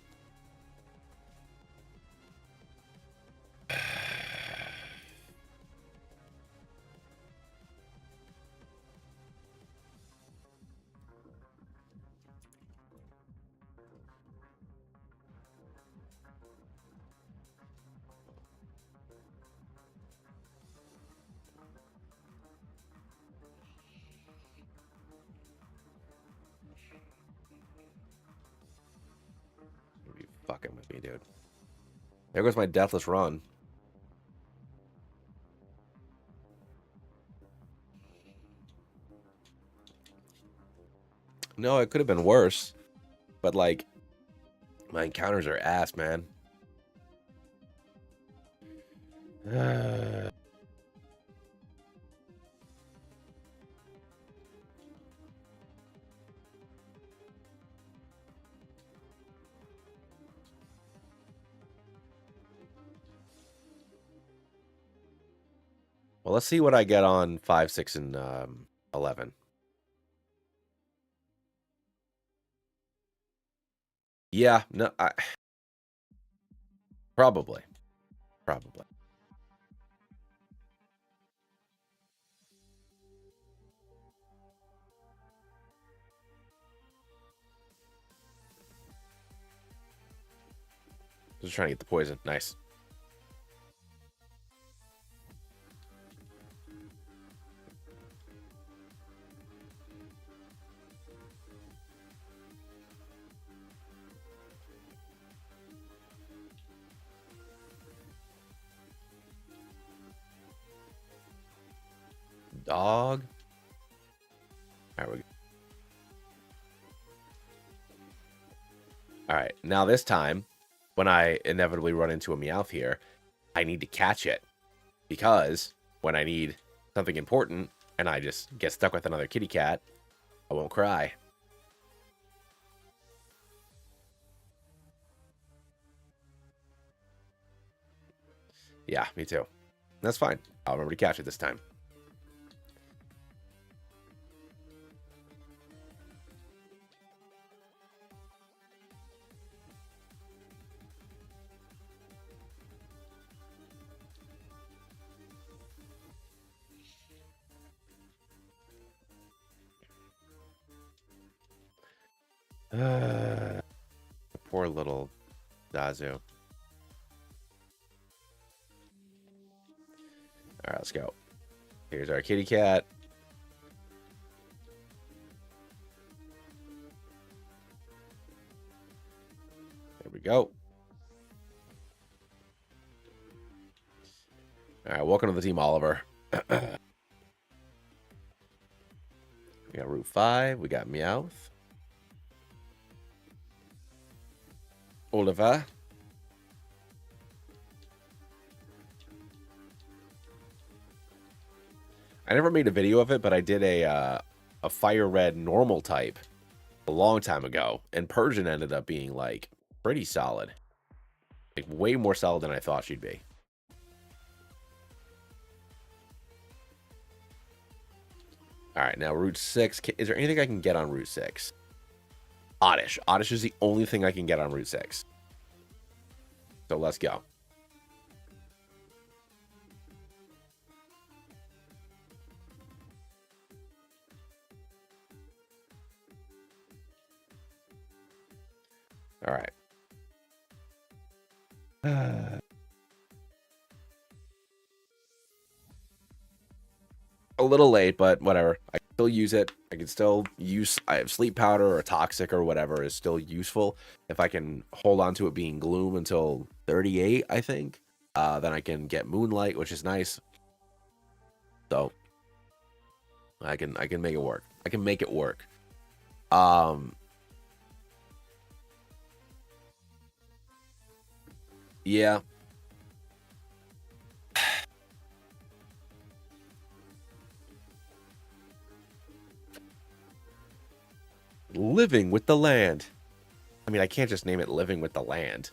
S1: You fucking with me, dude. There goes my deathless run. No, it could have been worse. But, like, my encounters are ass, man. Well, let's see what I get on 5, 6, and 11. Yeah, no, probably. Probably. Just trying to get the poison. Nice. Dog. All right, we go. All right, now this time, when I inevitably run into a Meowth here, I need to catch it. Because when I need something important and I just get stuck with another kitty cat, I won't cry. Yeah, me too. That's fine. I'll remember to catch it this time. Poor little Zazu. All right, let's go. Here's our kitty cat. There we go. All right, welcome to the team, Oliver. We got Route 5. We got Meowth. Oliver. I never made a video of it, but I did a fire red normal type long time ago, and Persian ended up being like pretty solid, like way more solid than I thought she'd be. All right, now Route 6. Is there anything I can get on Route 6? Oddish. Oddish is the only thing I can get on Route 6. So let's go. All right. A little late, but whatever. I can still use it. I can still use. I have sleep powder or toxic or whatever is still useful. If I can hold on to it being gloom until 38, I think, then I can get moonlight, which is nice. So I can make it work. I can make it work. Yeah. Living with the Land. I mean, I can't just name it Living with the Land.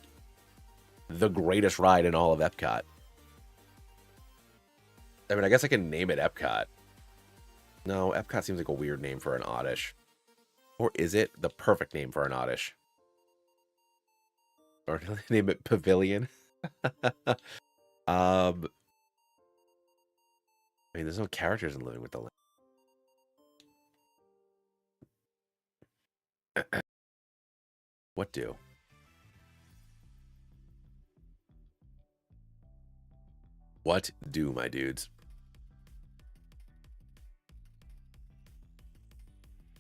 S1: The greatest ride in all of Epcot. I mean, I guess I can name it Epcot. No, Epcot seems like a weird name for an Oddish. Or is it the perfect name for an Oddish? Or name it Pavilion? I mean, there's no characters in Living with the Land. What do? What do, my dudes?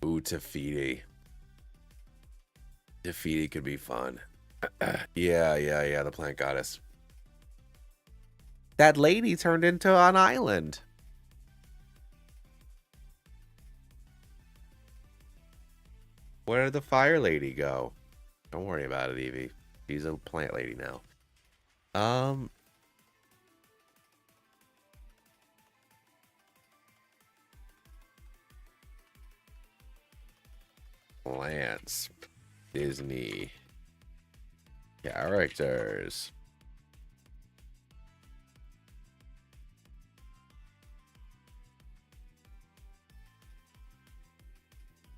S1: Ooh, Tafiti. Tafiti could be fun. Yeah, the plant goddess. That lady turned into an island. Where did the fire lady go? Don't worry about it, Evie. She's a plant lady now. Plants. Disney. Characters.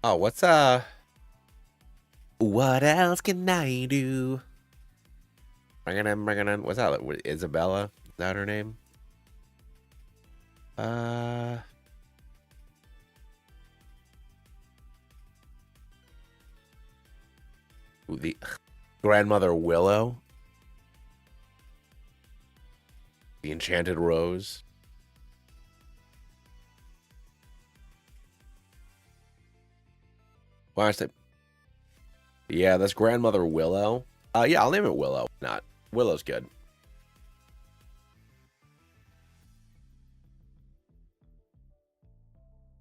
S1: Oh, what's what else can I do? Bringing in. What's that? Isabella? Is that her name? The Grandmother Willow. The Enchanted Rose. Why I say? Yeah, that's Grandmother Willow. Yeah, I'll name it Willow. Not Willow's good.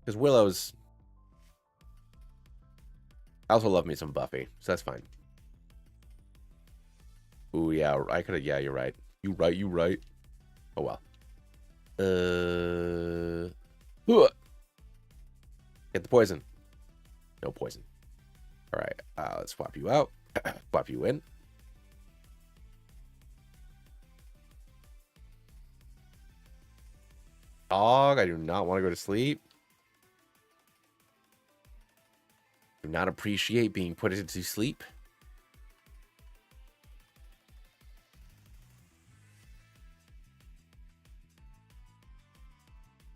S1: Because Willow's. I also love me some Buffy, so that's fine. Ooh, yeah, I could have. Yeah, you're right. You right. Oh well. Get the poison. No poison. All right. Let's swap you out. Swap you in. Dog, I do not want to go to sleep. Do not appreciate being put into sleep.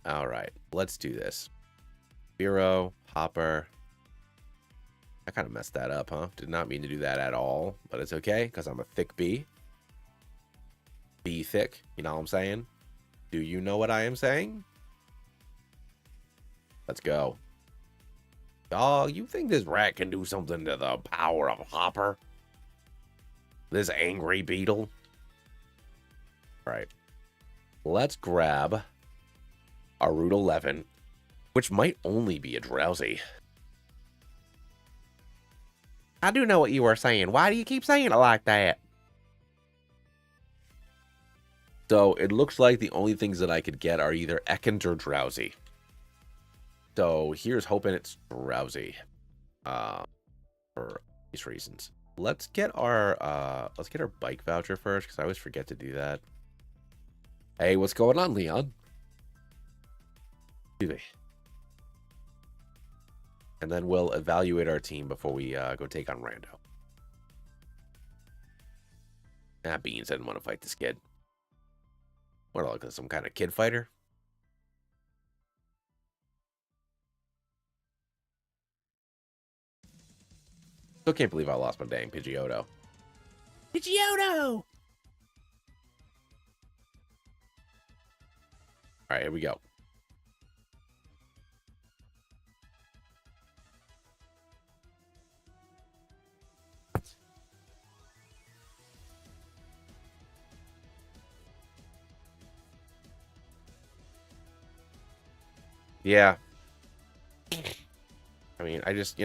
S1: All right, let's do this. Bureau, Hopper. I kind of messed that up, huh? Did not mean to do that at all, but it's okay because I'm a thick bee. Bee thick, you know what I'm saying? Do you know what I am saying? Let's go. Dog, you think this rat can do something to the power of Hopper? This angry beetle? All right. Let's grab our Route 11, which might only be a Drowsy. I do know what you were saying. Why do you keep saying it like that? So it looks like the only things that I could get are either Ekans or Drowsy. So here's hoping it's Drowsy. for these reasons. Let's get our bike voucher first, because I always forget to do that. Hey, what's going on, Leon? Excuse me. And then we'll evaluate our team before we go take on Rando. Ah, Beans, I didn't want to fight this kid. What, do I look like some kind of kid fighter? Still can't believe I lost my dang Pidgeotto. Pidgeotto! Alright, here we go. Yeah. I mean, I just, I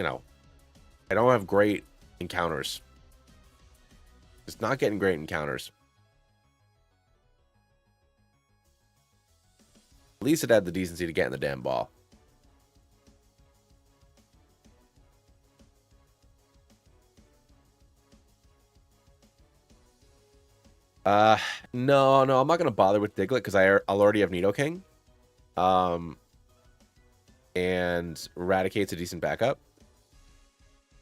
S1: don't have great encounters. Just not getting great encounters. At least it had the decency to get in the damn ball. No, I'm not gonna bother with Diglett because I'll already have Nidoking. And Eradicate's a decent backup.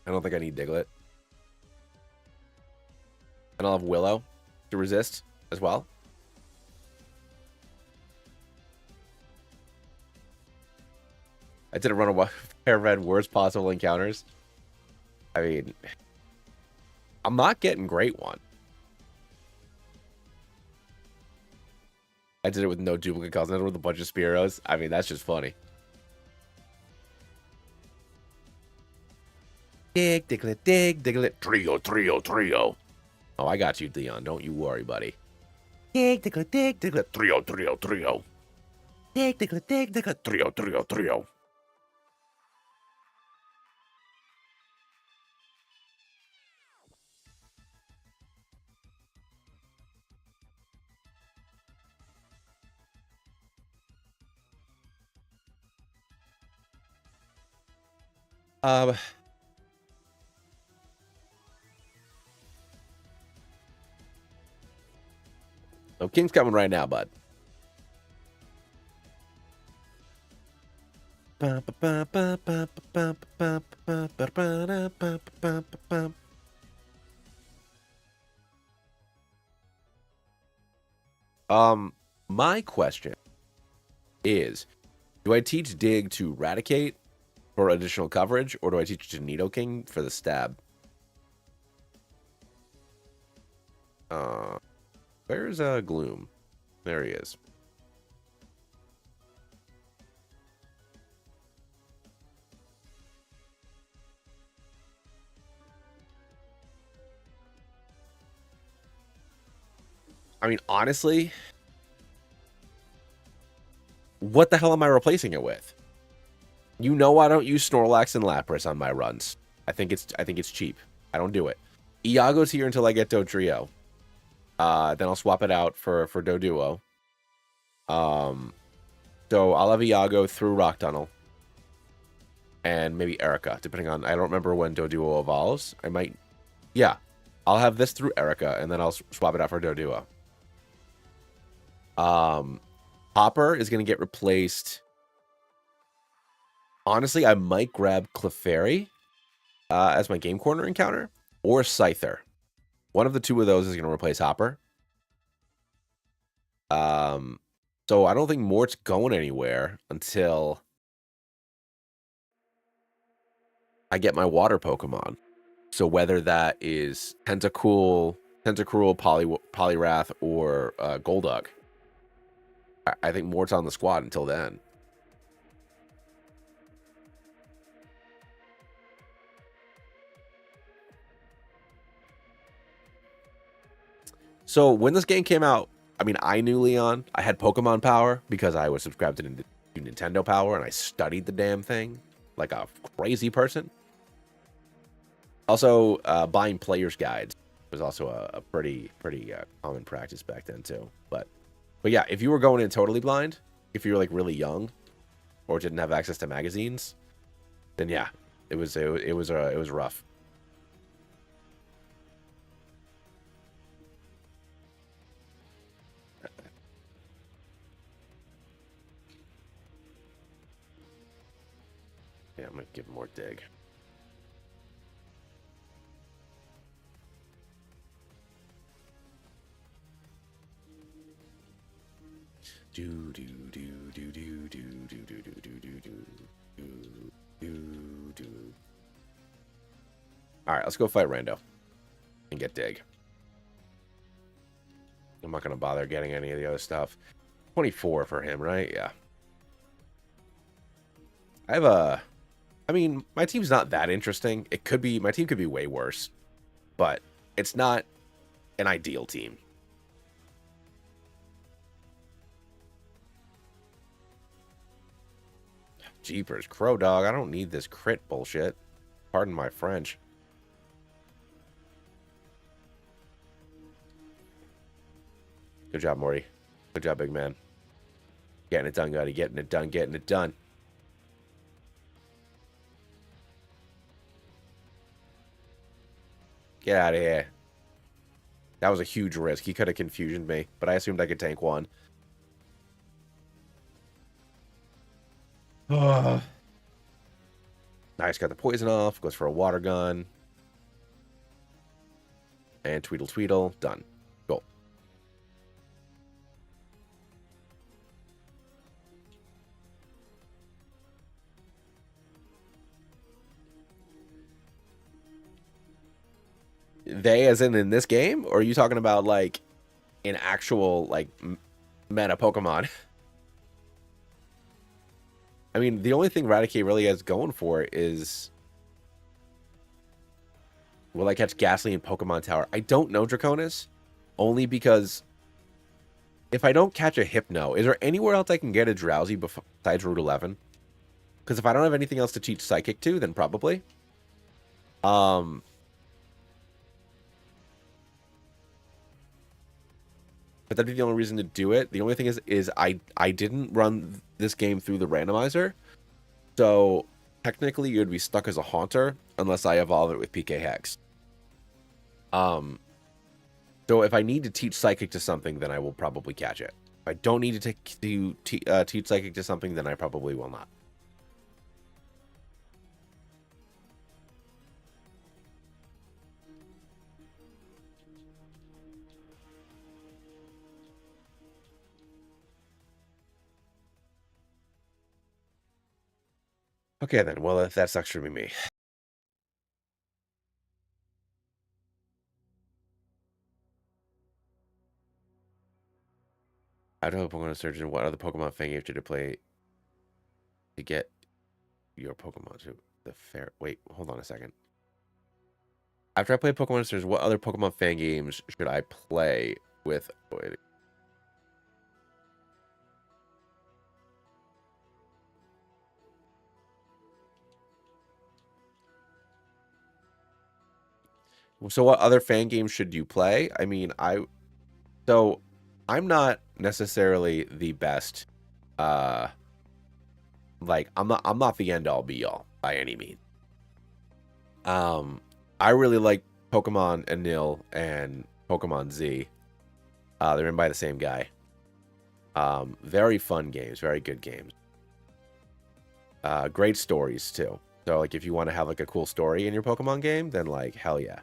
S1: I don't think I need Diglett. And I'll have Willow to resist as well. I didn't run a pair of red worst possible encounters. I mean, I'm not getting great one. I did it with no duplicate calls. I did it with a bunch of Spearows. I mean, that's just funny. Dig, Diglett. Trio. Oh, I got you, Leon. Don't you worry, buddy. Dig, Diglett. Trio. Dig, Diglett. Trio. So King's coming right now, bud. My question is, do I teach Dig to Eradicate for additional coverage, or do I teach it to Nidoking for the stab? Where's Gloom? There he is. I mean, honestly, what the hell am I replacing it with? You know I don't use Snorlax and Lapras on my runs. I think it's cheap. I don't do it. Iago's here until I get Dodrio. Then I'll swap it out for Doduo. So I'll have Iago through Rock Tunnel. And maybe Erica, depending on... I don't remember when Doduo evolves. I might... Yeah. I'll have this through Erica, and then I'll swap it out for Doduo. Hopper is going to get replaced... Honestly, I might grab Clefairy as my Game Corner encounter, or Scyther. One of the two of those is going to replace Hopper. So I don't think Mort's going anywhere until I get my water Pokemon. So whether that is Tentacruel, Poliwrath, or Golduck, I think Mort's on the squad until then. So when this game came out, I mean, I knew Leon. I had Pokemon Power because I was subscribed to Nintendo Power, and I studied the damn thing like a crazy person. Also, buying player's guides was also a pretty common practice back then too. But yeah, if you were going in totally blind, if you were like really young, or didn't have access to magazines, then yeah, it was rough. Yeah, I'm gonna give him more dig. Do do do do do do do do do do do do do. All right, let's go fight Rando and get dig. I'm not gonna bother getting any of the other stuff. 24 for him, right? Yeah. I have a. I mean, my team's not that interesting. It could be, my team could be way worse, but it's not an ideal team. Jeepers, Crow Dog, I don't need this crit bullshit. Pardon my French. Good job, Morty. Good job, big man. Getting it done, buddy. Getting it done, getting it done. Get out of here. That was a huge risk. He could have confusioned me, but I assumed I could tank one. Nice, got the poison off. Goes for a water gun. And Tweedle Tweedle. Done. Go. They as in this game? Or are you talking about, like, in actual, like, meta Pokemon? I mean, the only thing Raticate really has going for it is... Will I catch Ghastly in Pokemon Tower? I don't know, Draconis. Only because... If I don't catch a Hypno, is there anywhere else I can get a Drowsy besides Route 11? Because if I don't have anything else to teach Psychic to, then probably. But that'd be the only reason to do it. The only thing is I didn't run this game through the randomizer. So technically you'd be stuck as a Haunter unless I evolve it with PK Hex. So if I need to teach Psychic to something, then I will probably catch it. If I don't need to teach Psychic to something, then I probably will not. Okay, then. Well, if that sucks for me. I don't know Pokemon Surgeon. What other Pokemon fan games should I play to get your Pokemon to the fair? Wait, hold on a second. After I play Pokemon Surgeon, what other Pokemon fan games should I play with? Wait. So what other fan games should you play? I mean, so I'm not necessarily the best. Like I'm not the end all be all by any means. I really like Pokemon Anil and Pokemon Z. They're in by the same guy. Very fun games, very good games. Great stories too. So like if you want to have like a cool story in your Pokemon game, then like hell yeah.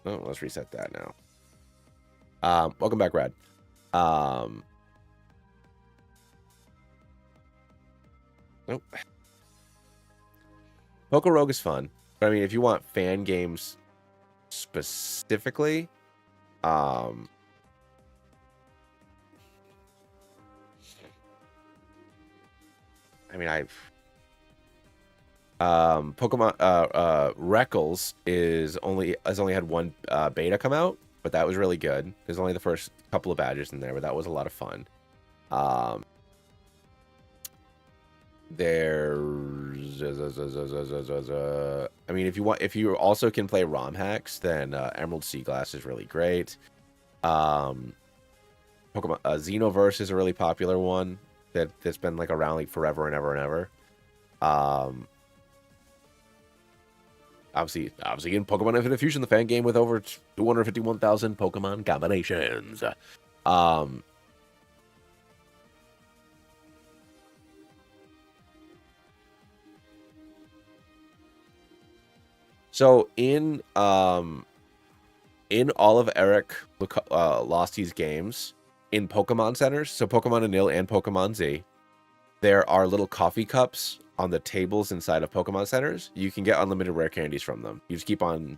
S1: Oh, let's reset that now. Welcome back, Rad. Nope. Rogue is fun. But I mean, if you want fan games specifically, I mean, Pokemon Reckles has only had one beta come out, but that was really good. There's only the first couple of badges in there, but that was a lot of fun. There's I mean, if you also can play ROM hacks, then Emerald Sea Glass is really great. Pokemon Xenoverse is a really popular one that's been like around like forever and ever and ever. Obviously in Pokemon Infinite Fusion, the fan game with over 251,000 Pokemon combinations. So in all of Eric Losty's games in Pokemon centers, so Pokemon Anil and Pokemon Z, there are little coffee cups on the tables inside of Pokemon centers. You can get unlimited rare candies from them. You just keep on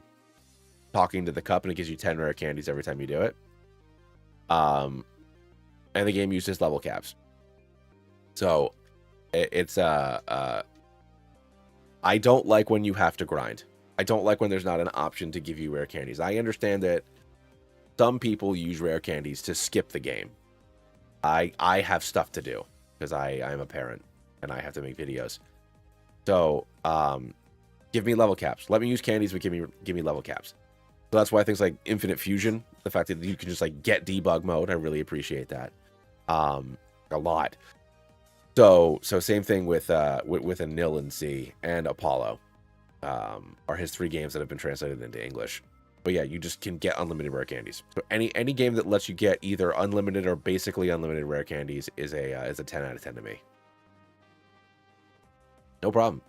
S1: talking to the cup, and it gives you 10 rare candies every time you do it. And the game uses level caps. So it's I don't like when you have to grind. I don't like when there's not an option to give you rare candies. I understand that some people use rare candies to skip the game. I have stuff to do because I'm a parent and I have to make videos. So give me level caps. Let me use candies, but give me level caps. So that's why things like Infinite Fusion, the fact that you can just like get debug mode, I really appreciate that a lot. So same thing with Anil and Z and Apollo are his 3 games that have been translated into English. But yeah, you just can get unlimited rare candies. So any game that lets you get either unlimited or basically unlimited rare candies is a 10 out of 10 to me. No problem.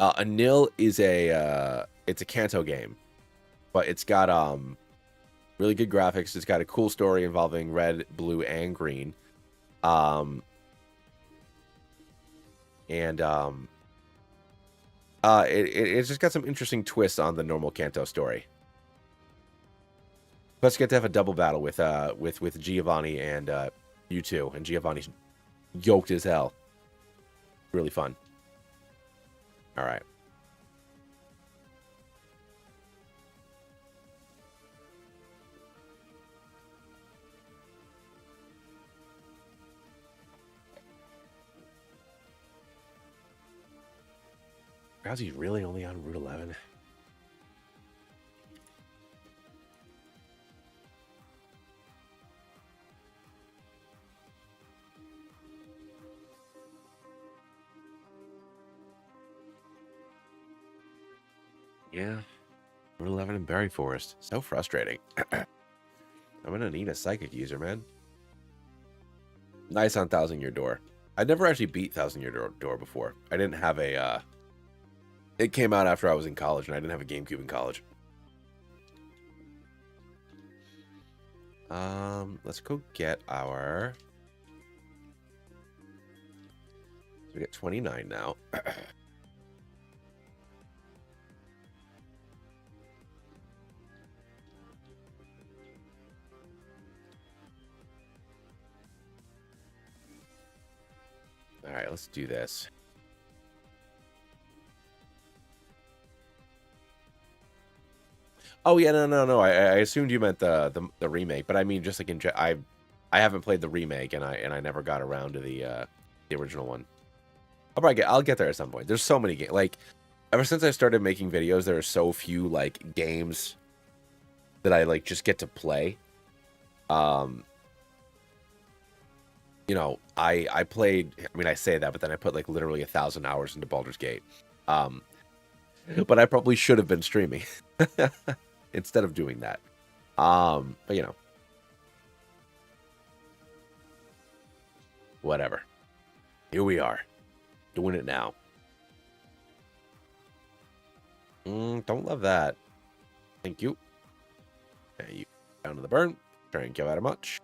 S1: Anil is it's a Kanto game, but it's got really good graphics. It's got a cool story involving red, blue, and green. It's just got some interesting twists on the normal Kanto story. Plus, you get to have a double battle with Giovanni and you two, and Giovanni's yoked as hell. Really fun. All right. How's he really only on Route 11? Yeah. Route 11 in Berry Forest. So frustrating. I'm gonna need a psychic user, man. Nice on 1,000 Year Door. I never actually beat 1,000 Year Door before. I didn't have a it came out after I was in college, and I didn't have a GameCube in college. Let's go get our... We get 29 now. All right, let's do this. Oh yeah, no. I assumed you meant the remake, but I mean just like I haven't played the remake, and I never got around to the original one. I'll get there at some point. There's so many games. Like ever since I started making videos, there are so few like games that I like just get to play. You know, I played. I mean, I say that, but then I put like literally 1,000 hours into Baldur's Gate. But I probably should have been streaming instead of doing that. But you know, whatever. Here we are, doing it now. Don't love that. Thank you. Okay, you down to the burn. Try and give out a much.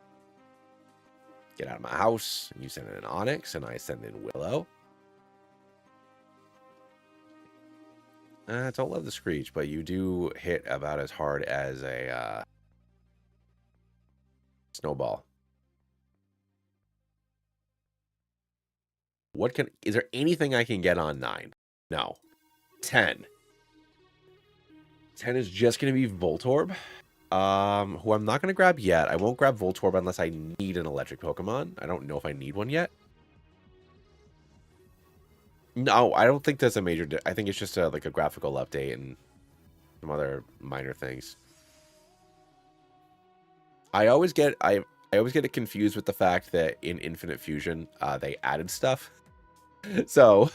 S1: Get out of my house. And you send in an Onyx, and I send in Willow. I don't love the Screech, but you do hit about as hard as a Snowball. Is there anything I can get on 9? No. 10. 10 is just going to be Voltorb, who I'm not going to grab yet. I won't grab Voltorb unless I need an electric Pokemon. I don't know if I need one yet. No, I don't think that's a major... I think it's just like a graphical update and some other minor things. I always get it confused with the fact that in Infinite Fusion, they added stuff. So...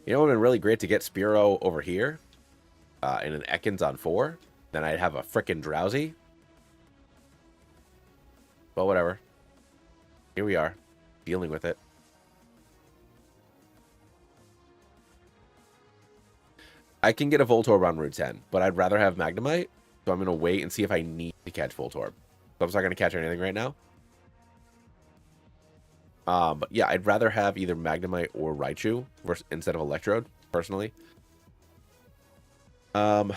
S1: You know, it would have been really great to get Spearow over here in an Ekans on 4. Then I'd have a frickin' Drowsy. But whatever. Here we are, dealing with it. I can get a Voltorb on Route 10, but I'd rather have Magnemite, so I'm going to wait and see if I need to catch Voltorb. So I'm not going to catch anything right now. But yeah, I'd rather have either Magnemite or Raichu instead of Electrode, personally. Just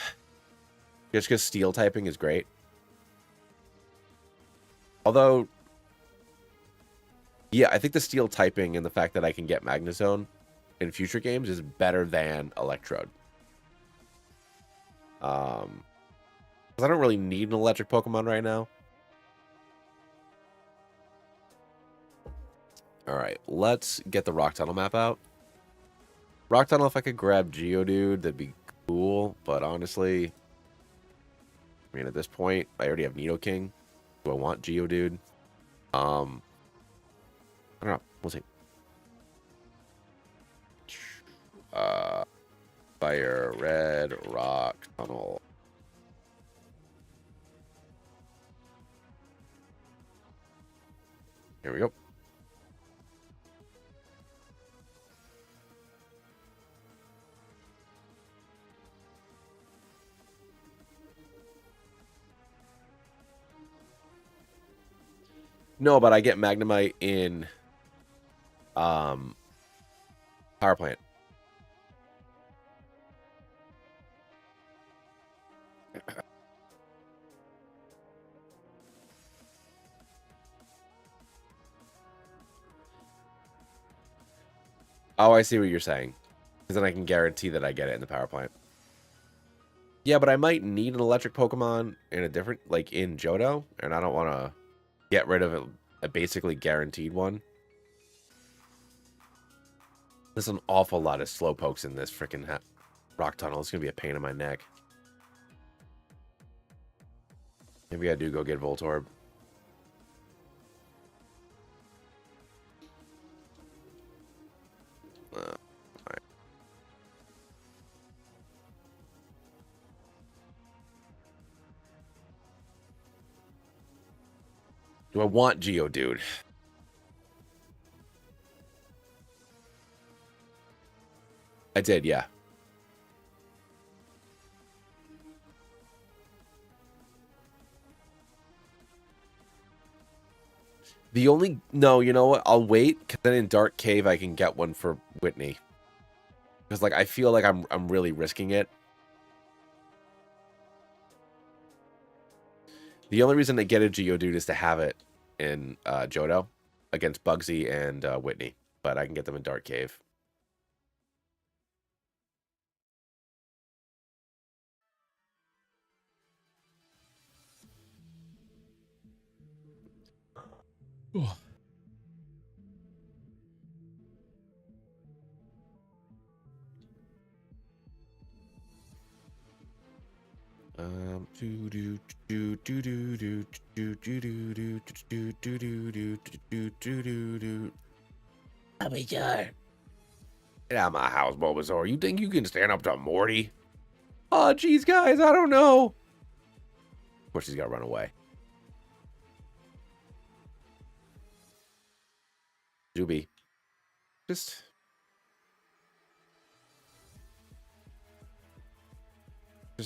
S1: because Steel typing is great. Although, yeah, I think the Steel typing and the fact that I can get Magnezone in future games is better than Electrode. Because I don't really need an electric Pokemon right now. Alright, let's get the Rock Tunnel map out. Rock Tunnel, if I could grab Geodude, that'd be cool. But honestly, I mean, at this point, I already have Nidoking. Do I want Geodude? I don't know. We'll see. Fire, Red, Rock Tunnel. Here we go. No, but I get Magnemite in Power Plant. Oh, I see what you're saying. Because then I can guarantee that I get it in the Power Plant. Yeah, but I might need an electric Pokemon in a different, like in Johto, and I don't want to get rid of a basically guaranteed one. There's an awful lot of Slowpokes in this freaking Rock Tunnel. It's going to be a pain in my neck. Maybe I do go get Voltorb. Right. Do I want Geodude? I did, yeah. The only... No, you know what? I'll wait, because then in Dark Cave I can get one for Whitney. Because, like, I feel like I'm really risking it. The only reason to get a Geodude is to have it in Johto against Bugsy and Whitney. But I can get them in Dark Cave. Oh. I'll be sure. Get out of my house, Bulbasaur. You think you can stand up to Morty? Oh, geez, guys, I don't know. Of course, he's got to run away. Zuby. Just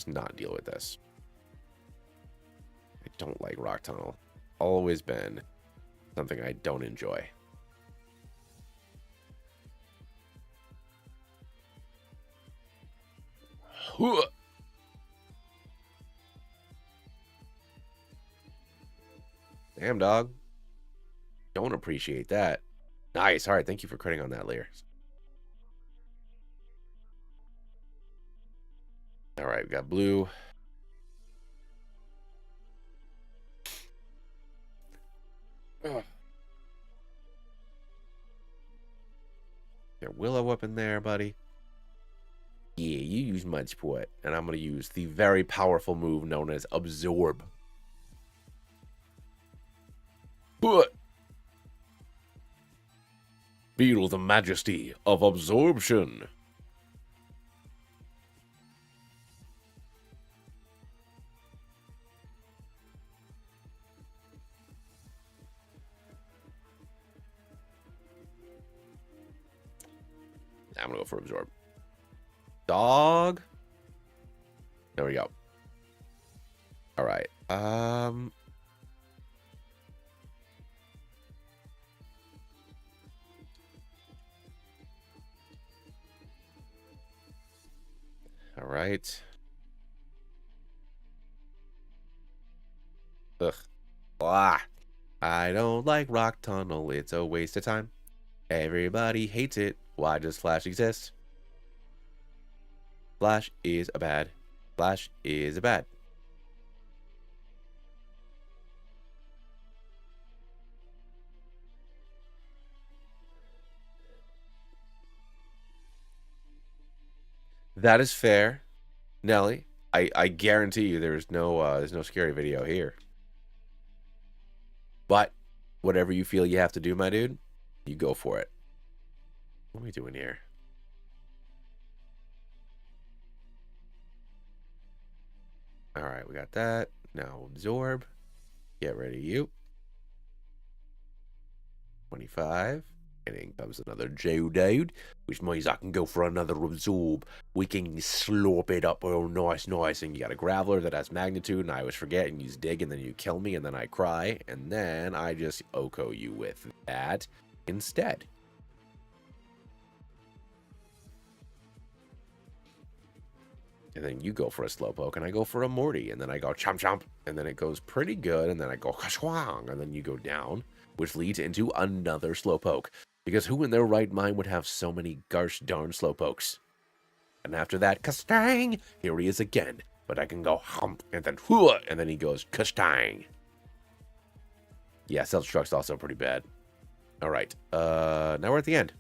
S1: not deal with this. I don't like Rock Tunnel. Always been something I don't enjoy. Damn, dog. Don't appreciate that. Nice. All right. Thank you for critting on that, Lear. All right. We got blue. Ugh. Get Willow up in there, buddy. Yeah, you use Mud Sport, and I'm going to use the very powerful move known as Absorb. Feel the majesty of absorption. I'm gonna go for absorb. Dog. There we go. All right. All right. Ugh. Ah. I don't like Rock Tunnel. It's a waste of time. Everybody hates it. Why does Flash exist? Flash is a bad. Flash is a bad. That is fair, Nelly. I guarantee you there's no scary video here. But whatever you feel you have to do, my dude, you go for it. What are we doing here? All right, we got that. Now absorb. Get ready, you. 25. And in comes another Geodude, which means I can go for another absorb. We can slurp it up real nice. And you got a Graveler that has magnitude, and I always forget and use dig, and then you kill me, and then I cry, and then I just Oko you with that instead. And then you go for a Slowpoke, and I go for a Morty, and then I go chomp chomp, and then it goes pretty good, and then I go kashwang, and then you go down, which leads into another Slowpoke. Because who in their right mind would have so many gosh darn Slowpokes? And after that, Kastang, here he is again. But I can go hump, and then whoo, and then he goes Kastang. Yeah, Self-Destruct's also pretty bad. All right, now we're at the end.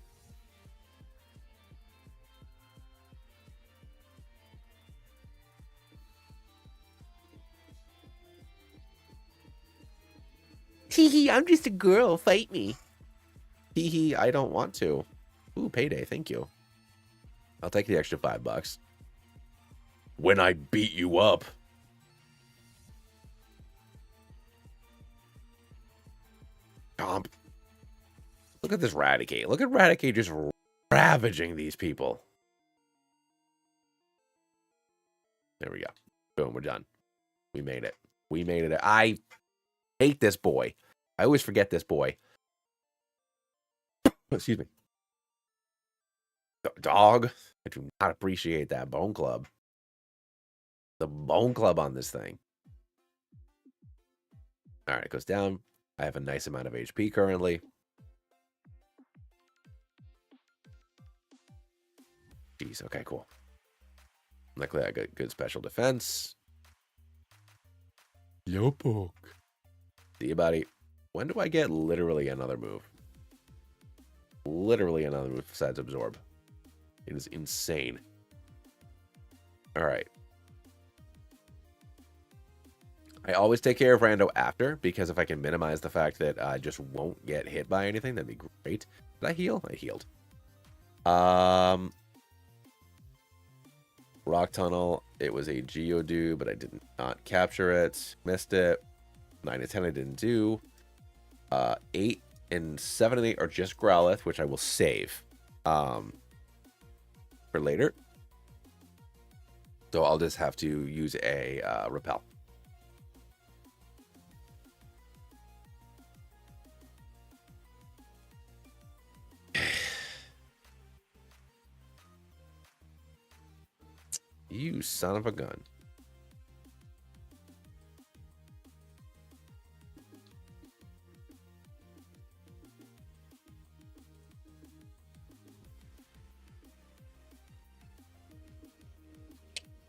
S1: Hee hee, I'm just a girl, fight me. Hee hee, I don't want to. Ooh, payday, thank you. I'll take the extra $5. When I beat you up. Comp. Look at this Raticate. Look at Raticate just ravaging these people. There we go. Boom, we're done. We made it. We made it. I hate this boy. I always forget this boy. Excuse me. Dog. I do not appreciate that Bone Club. The Bone Club on this thing. All right, it goes down. I have a nice amount of HP currently. Jeez, okay, cool. Luckily, I got good special defense. Slowpoke. See you, buddy. When do I get literally another move? Literally another move besides absorb. It is insane. All right. I always take care of Rando after, because if I can minimize the fact that I just won't get hit by anything, that'd be great. Did I heal? I healed. Rock Tunnel. It was a Geodude, but I did not capture it. Missed it. 9 and 10 I didn't do. 8 and 7 and 8 are just Growlithe, which I will save for later. So I'll just have to use a Repel. You son of a gun.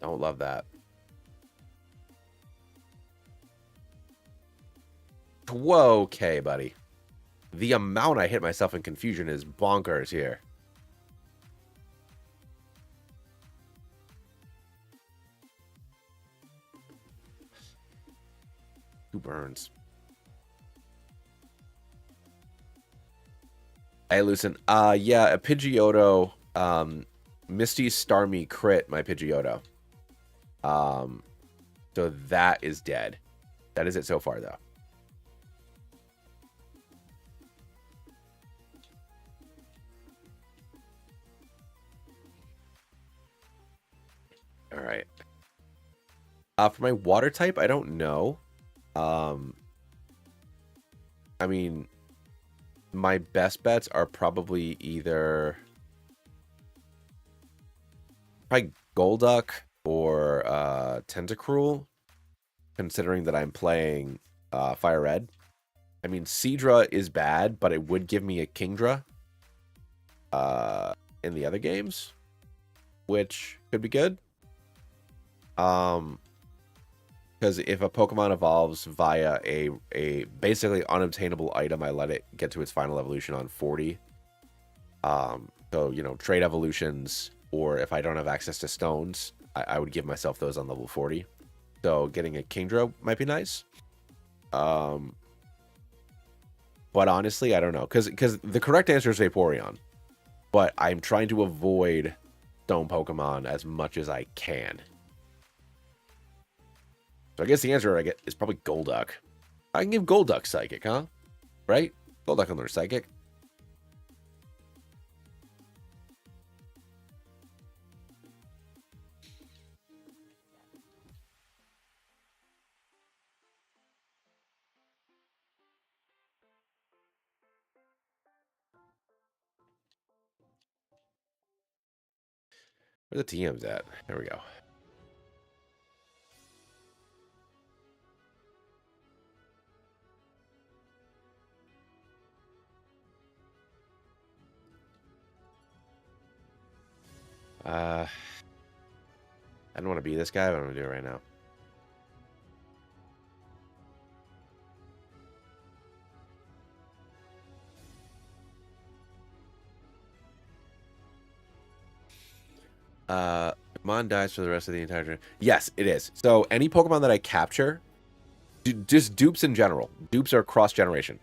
S1: Don't love that. Whoa, okay, buddy. The amount I hit myself in confusion is bonkers here. Two burns. Hey, Lucen. Yeah, a Pidgeotto. Misty Starmie crit my Pidgeotto. So that is dead. That is it so far, though. All right. For my water type, I don't know. I mean, my best bets are probably either Golduck or Tentacruel, considering that I'm playing Fire Red. I mean, Seadra is bad, but it would give me a Kingdra in the other games, which could be good. Because if a Pokemon evolves via a basically unobtainable item, I let it get to its final evolution on 40. So, you know, trade evolutions, or if I don't have access to stones, I would give myself those on level 40. So getting a Kingdra might be nice. But honestly, I don't know. Because the correct answer is Vaporeon. But I'm trying to avoid stone Pokemon as much as I can. So I guess the answer I get is probably Golduck. I can give Golduck Psychic, huh? Right? Golduck can learn Psychic. Where the TM's at? There we go. I don't want to be this guy, but I'm going to do it right now. Pokemon dies for the rest of the entire journey. Yes, it is. So any Pokemon that I capture, just dupes in general. Dupes are cross-generation.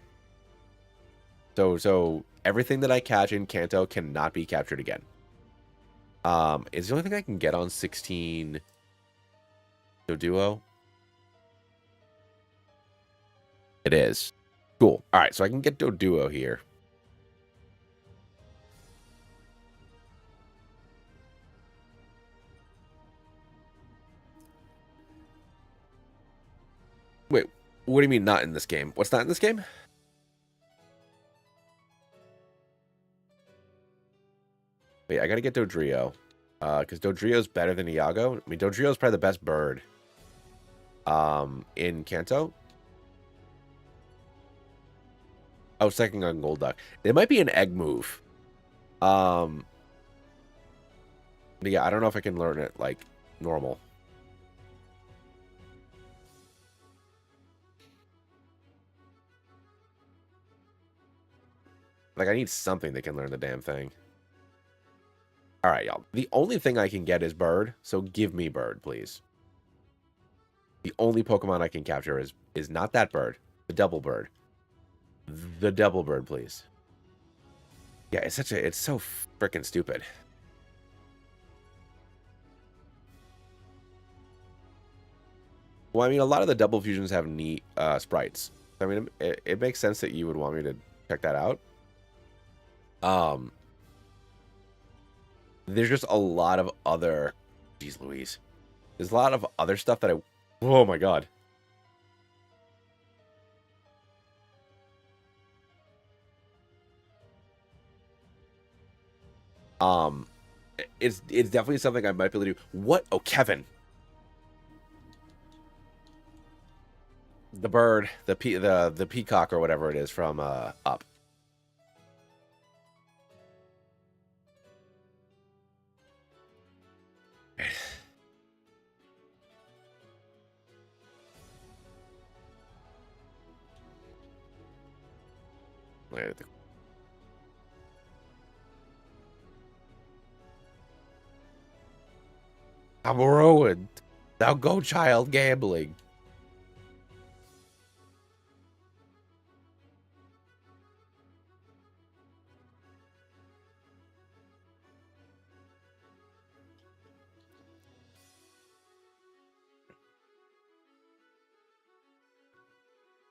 S1: So everything that I catch in Kanto cannot be captured again. It's the only thing I can get on 16 Doduo. It is. Cool. All right, so I can get Doduo here. Wait, what do you mean not in this game? What's not in this game? Wait, I gotta get Dodrio. Because Dodrio's better than Iago. I mean, Dodrio's probably the best bird. In Kanto. I was checking on Golduck. It might be an egg move. But yeah, I don't know if I can learn it like normal. Like, I need something that can learn the damn thing. All right, y'all. The only thing I can get is bird, so give me bird, please. The only Pokemon I can capture is not that bird, the double bird. The double bird, please. Yeah, it's so freaking stupid. Well, I mean, a lot of the double fusions have neat sprites. I mean, it makes sense that you would want me to check that out. There's just a lot of other... Jeez Louise. There's a lot of other stuff that I... Oh, my God. It's definitely something I might be able to do. What? Oh, Kevin. The bird, the peacock or whatever it is from Up. I'm ruined. Now go, child, gambling.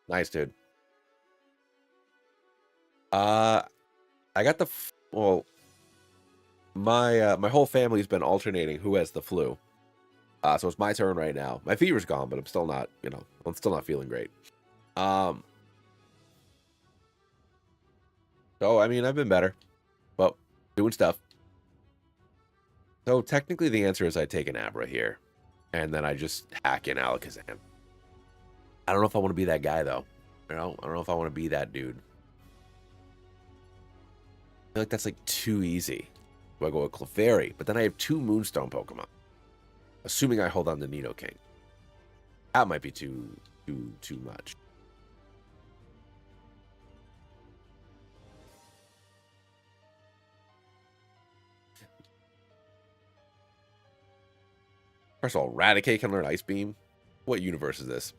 S1: Nice, dude. I got the well. My whole family's been alternating who has the flu. So it's my turn right now. My fever's gone, but I'm still not, I'm still not feeling great. So, I mean, I've been better. Well, doing stuff. So technically the answer is I take an Abra here. And then I just hack in Alakazam. I don't know if I want to be that guy, though. I don't know if I want to be that dude. I feel like that's like too easy. Do I go with Clefairy? But then I have 2 Moonstone Pokemon. Assuming I hold on to Nidoking. That might be too much. First of all, Raticate can learn Ice Beam. What universe is this?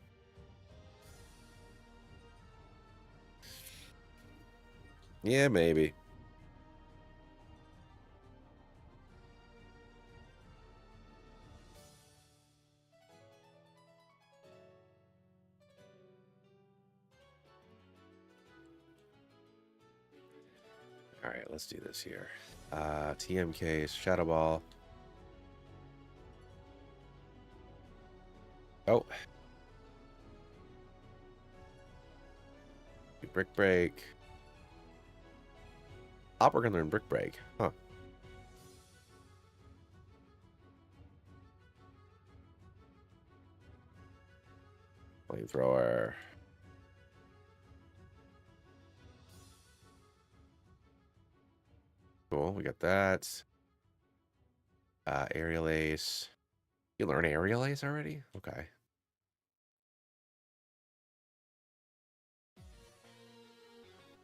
S1: Yeah, maybe. All right, let's do this here. TMK, Shadow Ball. Oh. Brick Break. Hopper can learn Brick Break. Huh. Flamethrower. Cool, we got that. Aerial Ace. You learn Aerial Ace already? Okay.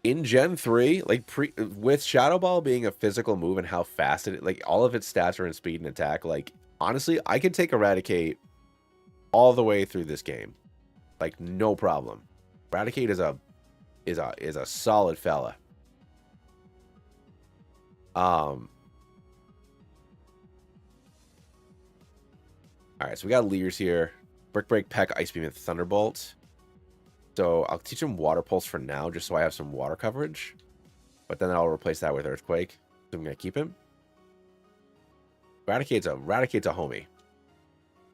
S1: In Gen 3, like with Shadow Ball being a physical move and how fast it, like all of its stats are in speed and attack, like honestly, I could take Eradicate all the way through this game. Like no problem. Eradicate is a solid fella. Alright, so we got Leers here. Brick Break, Peck, Ice Beam, and Thunderbolt. So I'll teach him Water Pulse for now, just so I have some water coverage. But then I'll replace that with Earthquake. So I'm going to keep him. Eradicate's a homie.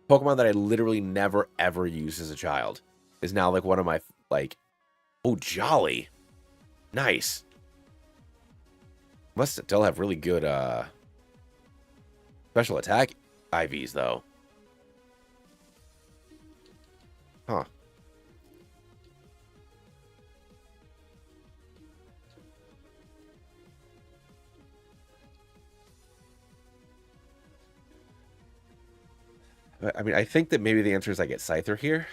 S1: Pokemon that I literally never, ever used as a child is now like one of my, like... Oh, Jolly. Nice. Must still have really good special attack IVs, though. Huh. I mean, I think that maybe the answer is I get Scyther here.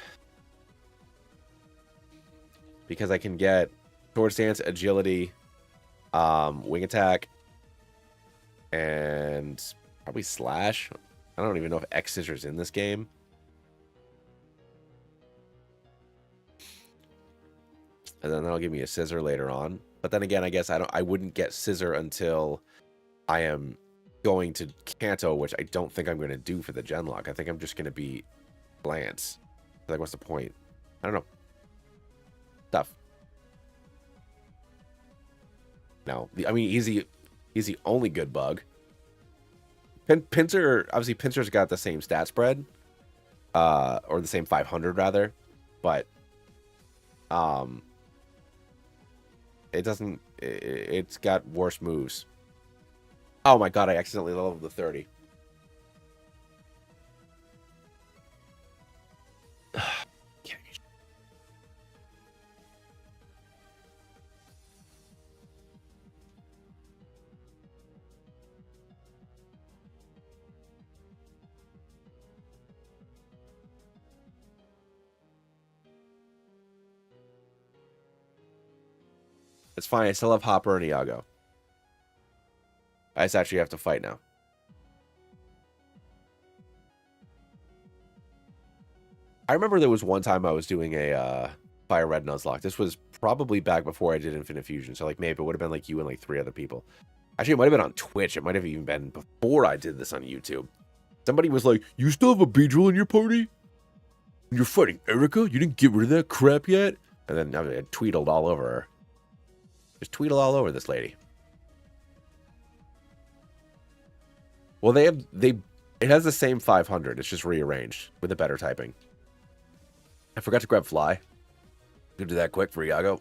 S1: Because I can get Sword Stance, Agility, Wing Attack, and probably Slash. I don't even know if X Scissor's in this game. And then that'll give me a Scissor later on. But then again, I guess I wouldn't get Scissor until I am going to Kanto, which I don't think I'm going to do for the Genlocke. I think I'm just going to be Lance. Like, what's the point? I don't know. Tough. No, I mean, he's the only good bug. Pinsir, obviously, Pinsir's got the same stat spread, or the same 500 rather, but it doesn't. It's got worse moves. Oh my god! I accidentally leveled the 30. It's fine. I still have Hopper and Iago. I just actually have to fight now. I remember there was one time I was doing a Fire Red Nuzlocke. This was probably back before I did Infinite Fusion. So like maybe it would have been like you and like 3 other people. Actually, it might have been on Twitch. It might have even been before I did this on YouTube. Somebody was like, "You still have a Beedrill in your party? And you're fighting Erica? You didn't get rid of that crap yet?" And then I tweedled all over her. Just tweedle all over this lady. Well, they It has the same 500. It's just rearranged with a better typing. I forgot to grab Fly. Gonna do that quick for Iago.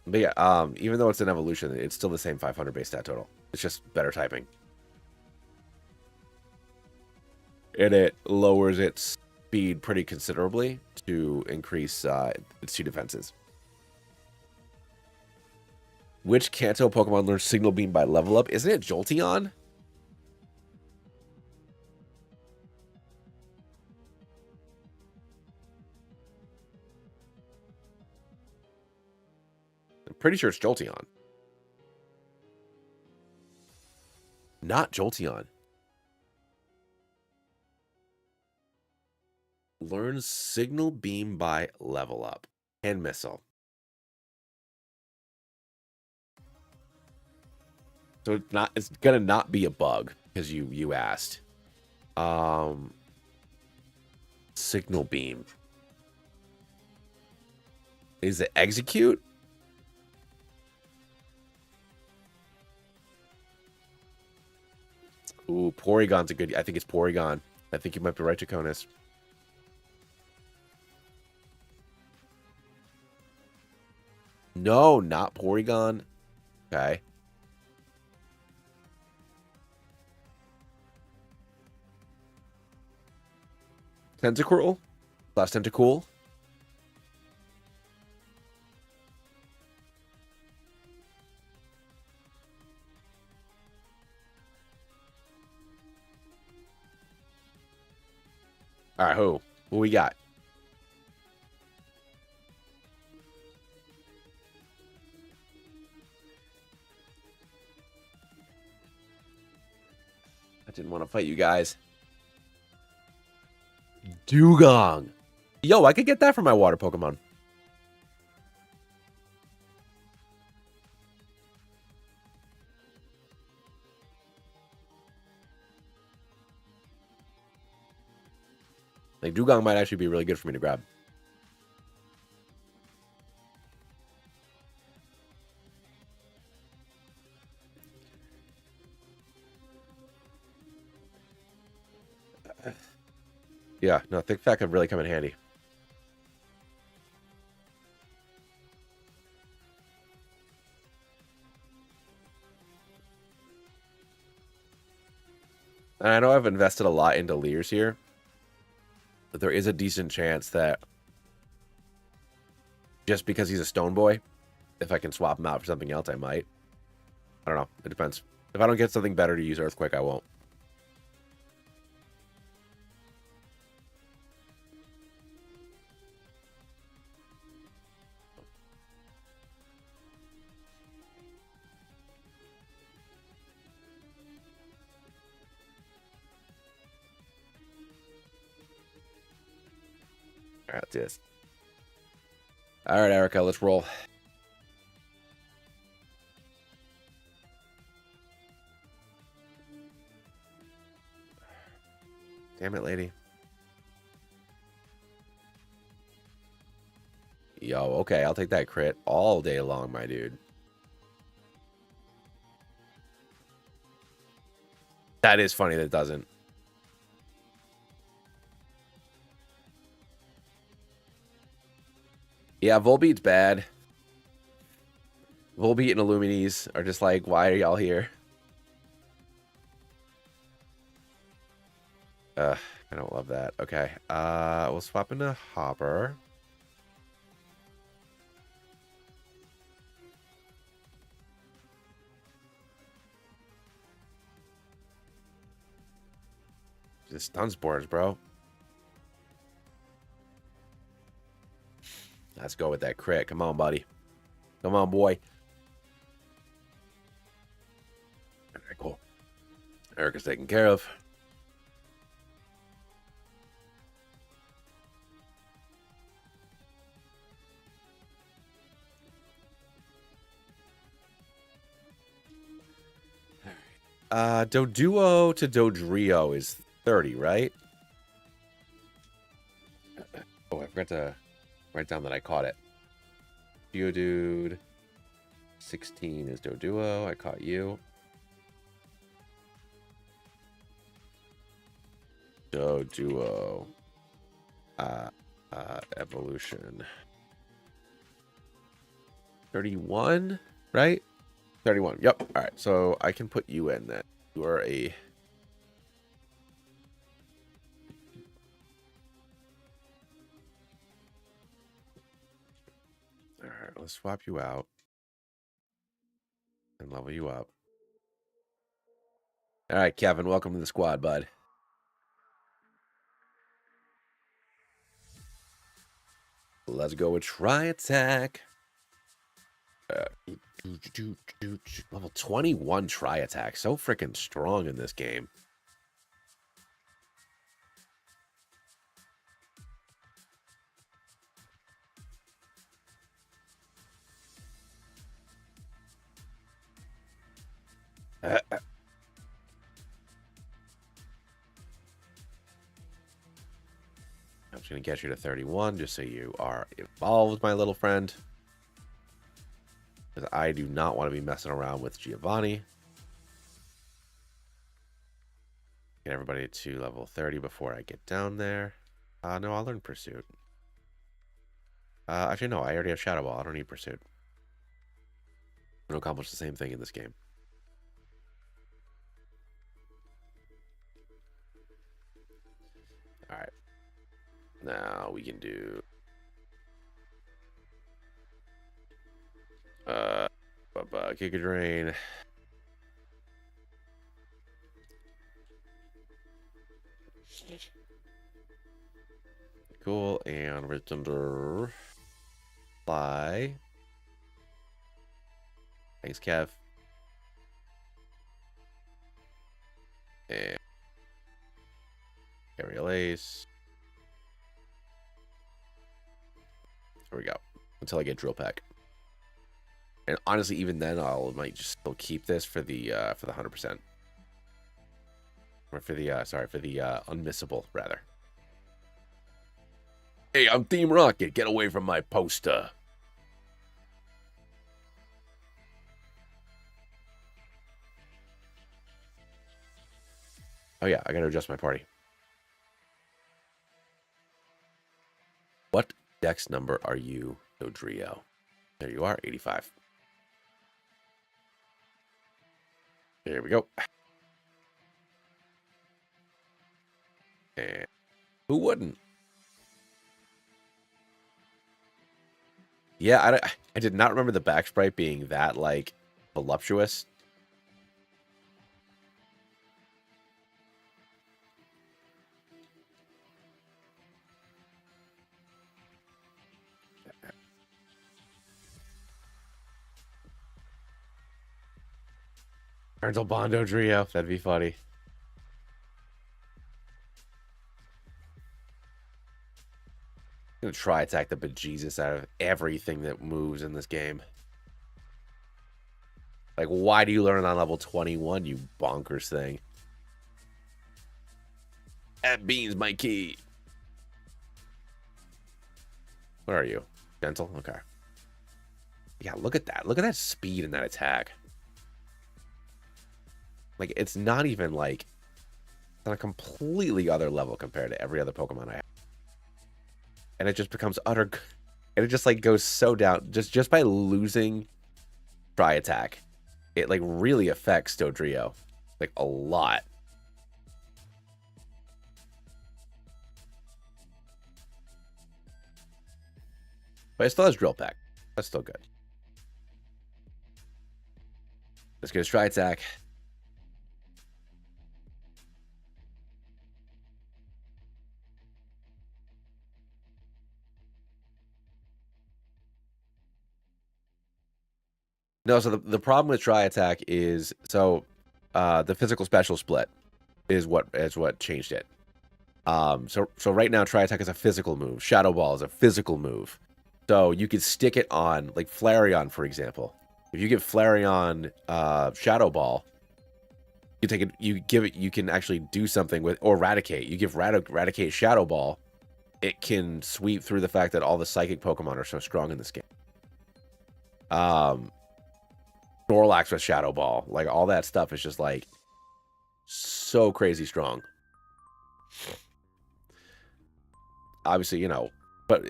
S1: But yeah, even though it's an evolution, it's still the same 500 base stat total. It's just better typing. And it lowers its speed pretty considerably to increase its 2 defenses. Which Kanto Pokemon learns Signal Beam by level up? Isn't it Jolteon? I'm pretty sure it's Jolteon. Not Jolteon. Learns Signal Beam by level up. And Missile. So it's gonna not be a bug because you asked. Signal Beam. Is it Execute? Ooh, Porygon's a good. I think it's Porygon. I think you might be right, Jaconis. No, not Porygon. Okay. Tentacruel? Last Tentacool? All right, who? What we got? I didn't want to fight you guys. Dugong. Yo, I could get that for my water Pokemon. Like, Dugong might actually be really good for me to grab. Yeah, no, Thick Fat could really come in handy. And I know I've invested a lot into Leers here, but there is a decent chance that just because he's a Stone Boy, if I can swap him out for something else, I might. I don't know. It depends. If I don't get something better to use Earthquake, I won't. All right, let's do this. All right, Erica, let's roll. Damn it, lady. Yo, okay, I'll take that crit all day long, my dude. That is funny that it doesn't. Yeah, Volbeat's bad. Volbeat and Illuminis are just like, why are y'all here? I don't love that. Okay. We'll swap into Hopper. Just stun spores, bro. Let's go with that crit. Come on, buddy. Come on, boy. All right, cool. Erica's taken care of. Doduo to Dodrio is 30, right? Oh, I forgot to write down that I caught it. Geodude. 16 is Doduo. I caught you. Doduo. Evolution. 31, right? 31. Yep. All right. So I can put you in then. You are a... All right. Let's swap you out and level you up. All right, Kevin. Welcome to the squad, bud. Let's go with Try Attack. Level 21 Try Attack. So freaking strong in this game. I'm just going to get you to 31 just so you are evolved, my little friend. Because I do not want to be messing around with Giovanni. Get everybody to level 30 before I get down there. No, I'll learn Pursuit. Actually, no, I already have Shadow Ball. I don't need Pursuit. I'm going to accomplish the same thing in this game. Alright. Now we can do... Giga Drain. Cool, and Red Thunder. Fly. Thanks, Kev. And Aerial Ace. There we go. Until I get Drill Peck. And honestly, even then, might just still keep this for the 100%. Or for the unmissable, rather. Hey, I'm Team Rocket. Get away from my poster. Oh yeah, I gotta adjust my party. What dex number are you, Dodrio? There you are, 85. There we go. And who wouldn't? Yeah, I did not remember the back sprite being that, like, voluptuous. Colonel Bondo Trio. That'd be funny. I'm gonna try attack the bejesus out of everything that moves in this game. Like, why do you learn on level 21, you bonkers thing? That bean's my key. What are you? Gentle? Okay. Yeah, look at that. Look at that speed in that attack. Like, it's not even, like, on a completely other level compared to every other Pokemon I have. And it just becomes utter... And it just, like, goes so down. Just by losing Try Attack, it, like, really affects Dodrio. Like, a lot. But it still has Drill Peck. That's still good. Let's get a Try Attack. No, so the problem with Try Attack is the physical special split is what changed it. So right now Try Attack is a physical move. Shadow Ball is a physical move. So you could stick it on, like, Flareon, for example. If you give Flareon Shadow Ball, you take it, you can actually do something with, or Raticate. You give Raticate Shadow Ball, it can sweep through the fact that all the psychic Pokemon are so strong in this game. Snorlax with Shadow Ball. Like, all that stuff is just, like, so crazy strong. Obviously, you know, but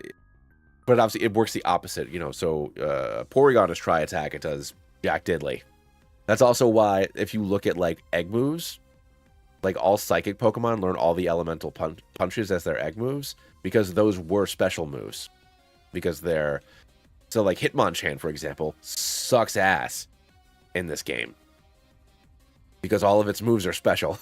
S1: obviously it works the opposite, you know. So Porygon is Tri-Attack. It does Jack Diddley. That's also why if you look at, like, egg moves, like, all Psychic Pokemon learn all the elemental punches as their egg moves, because those were special moves. Because they're... So, like, Hitmonchan, for example, sucks ass in this game. Because all of its moves are special.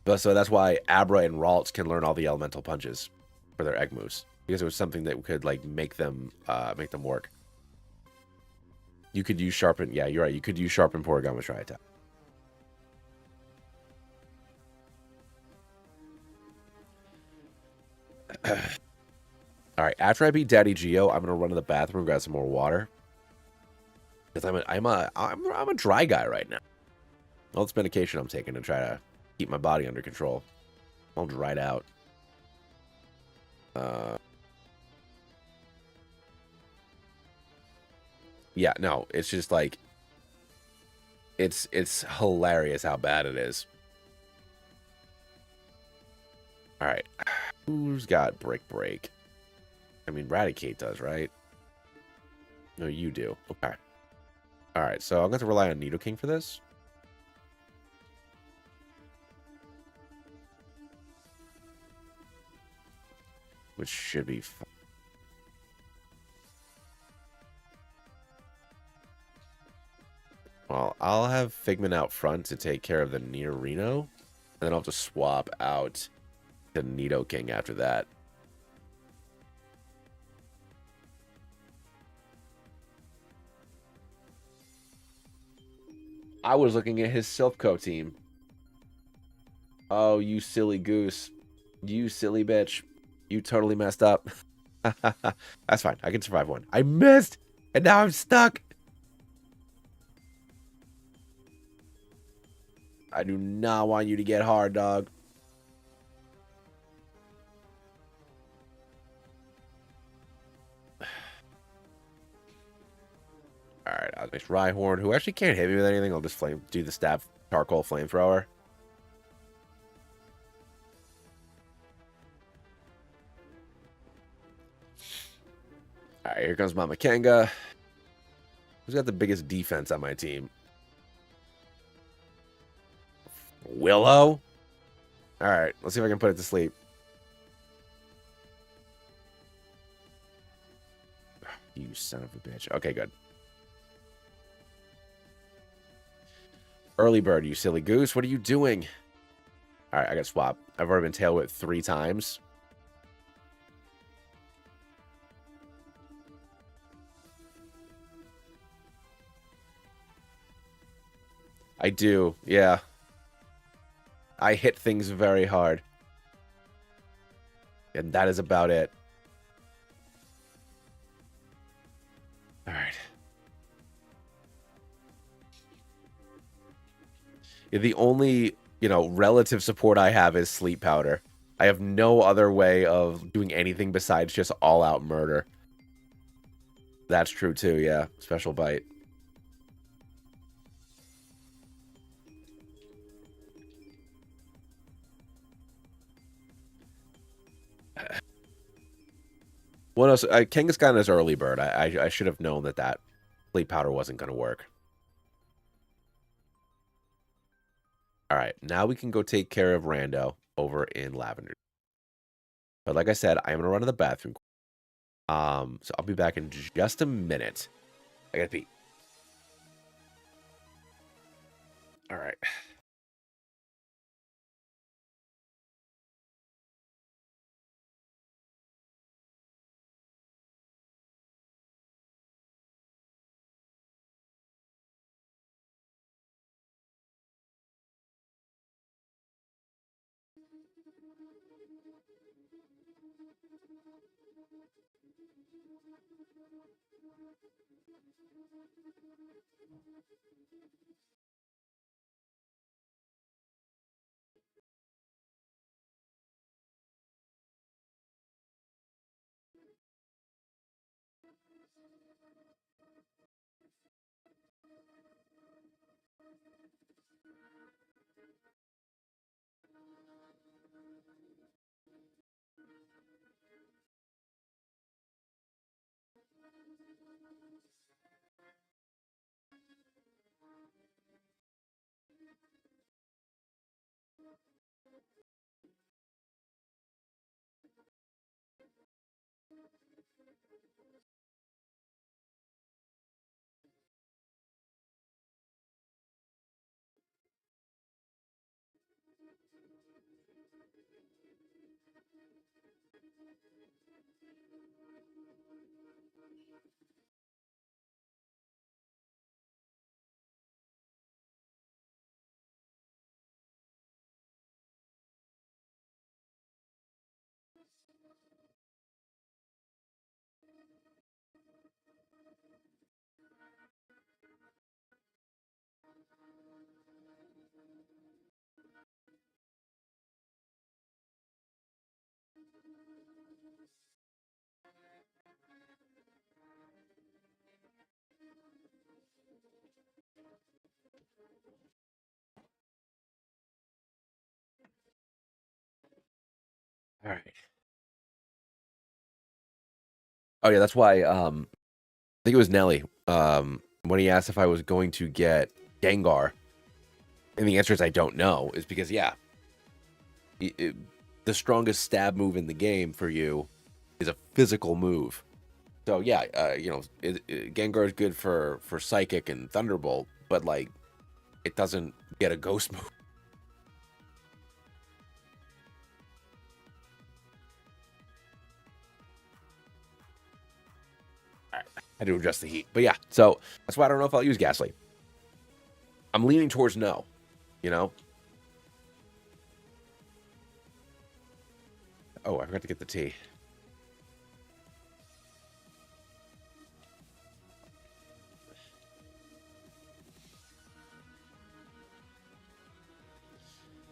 S1: But so that's why Abra and Ralts can learn all the elemental punches for their egg moves. Because it was something that could, like, make them work. You could use Sharpen... Yeah, you're right. You could use Sharpen Porygon with Tri-Attack. All right, after I beat Daddy Geo, I'm gonna run to the bathroom, grab some more water, because I'm a dry guy right now. All this medication I'm taking to try to keep my body under control. I'm all dried out. Yeah, no, it's just like it's hilarious how bad it is. All right, who's got break? I mean, Raticate does, right? No, you do. Okay. All right, so I'm going to rely on Nidoking for this. Which should be fine. Well, I'll have Figment out front to take care of the Nidorino. And then I'll just swap out the Nidoking after that. I was looking at his Silph team. Oh, you silly goose. You silly bitch. You totally messed up. That's fine. I can survive one. I missed! And now I'm stuck! I do not want you to get hard, dog. Alright, I'll make Rhyhorn, who actually can't hit me with anything. I'll just do the stab charcoal flamethrower. Alright, here comes Mama Kenga. Who's got the biggest defense on my team? Willow? Alright, let's see if I can put it to sleep. You son of a bitch. Okay, good. Early bird, you silly goose. What are you doing? Alright, I got swap. I've already been tail whipped 3 times. I do, yeah. I hit things very hard. And that is about it. Alright. Yeah, the only, you know, relative support I have is sleep powder. I have no other way of doing anything besides just all-out murder. That's true too, yeah. Special bite. What else? Kangaskhan is early bird. I should have known that sleep powder wasn't going to work. Alright, now we can go take care of Rando over in Lavender. But like I said, I am going to run to the bathroom. So I'll be back in just a minute. I gotta pee. Alright. All right. Oh yeah, that's why. I think it was Nelly. When he asked if I was going to get Gengar, and the answer is I don't know, is because yeah, the strongest stab move in the game for you is a physical move. So yeah, Gengar is good for Psychic and Thunderbolt, but like, it doesn't get a Ghost move. All right, I had to adjust the heat, but yeah, so that's why I don't know if I'll use Ghastly. I'm leaning towards no, you know. Oh, I forgot to get the tea.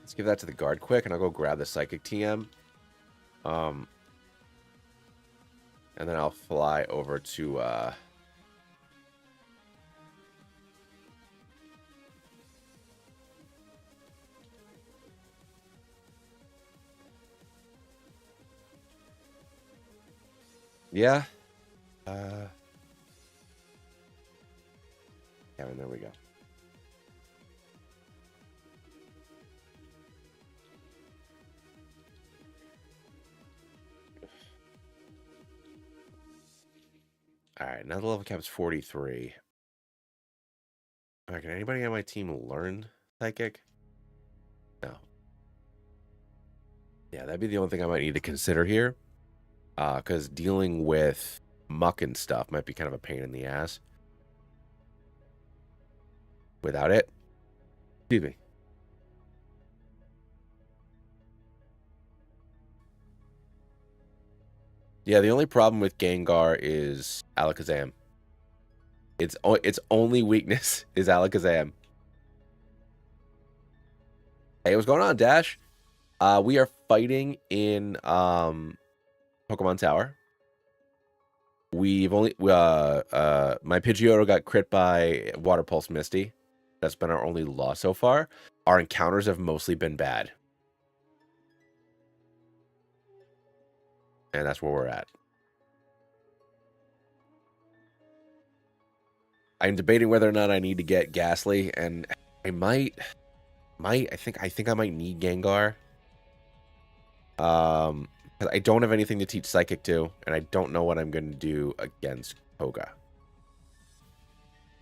S1: Let's give that to the guard quick, and I'll go grab the Psychic TM. And then I'll fly over to yeah. Yeah, and there we go. All right, now the level cap is 43. All right, can anybody on my team learn Psychic? No. Yeah, that'd be the only thing I might need to consider here. Because dealing with muck and stuff might be kind of a pain in the ass. Without it. Excuse me. Yeah, the only problem with Gengar is Alakazam. Its only weakness is Alakazam. Hey, what's going on, Dash? We are fighting in Pokemon Tower. We've only my Pidgeotto got crit by Water Pulse Misty. That's been our only loss so far. Our encounters have mostly been bad. And that's where we're at. I'm debating whether or not I need to get Ghastly, and I I think I might need Gengar. 'Cause I don't have anything to teach Psychic to, and I don't know what I'm going to do against Koga.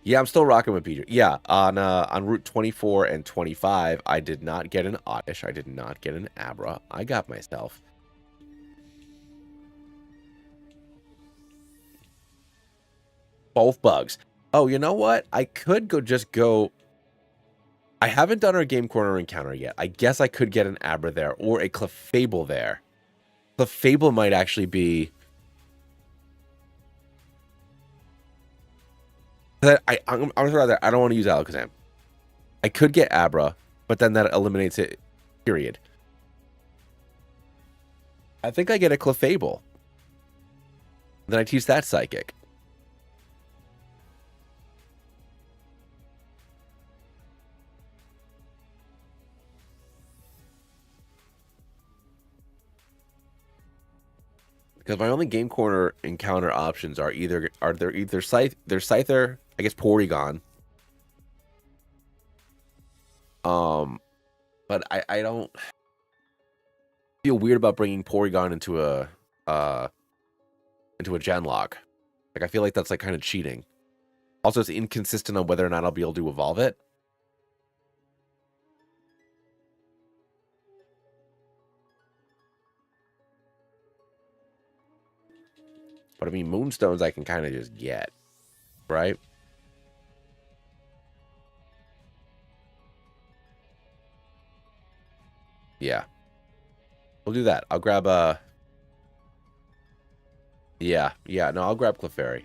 S1: Yeah, I'm still rocking with Peter. Yeah, on Route 24 and 25, I did not get an Oddish. I did not get an Abra. I got myself both bugs. Oh, you know what? I could just go. I haven't done our Game Corner encounter yet. I guess I could get an Abra there or a Clefable there. Clefable might actually be. I'm rather. I don't want to use Alakazam. I could get Abra, but then that eliminates it. Period. I think I get a Clefable. Then I teach that Psychic. Because my only Game Corner encounter options are either Scyther, I guess Porygon. But I don't feel weird about bringing Porygon into a Genlocke. Like, I feel like that's like kind of cheating. Also, it's inconsistent on whether or not I'll be able to evolve it. But I mean, moonstones I can kind of just get, right? Yeah. We'll do that. I'll grab a... Yeah, no, I'll grab Clefairy.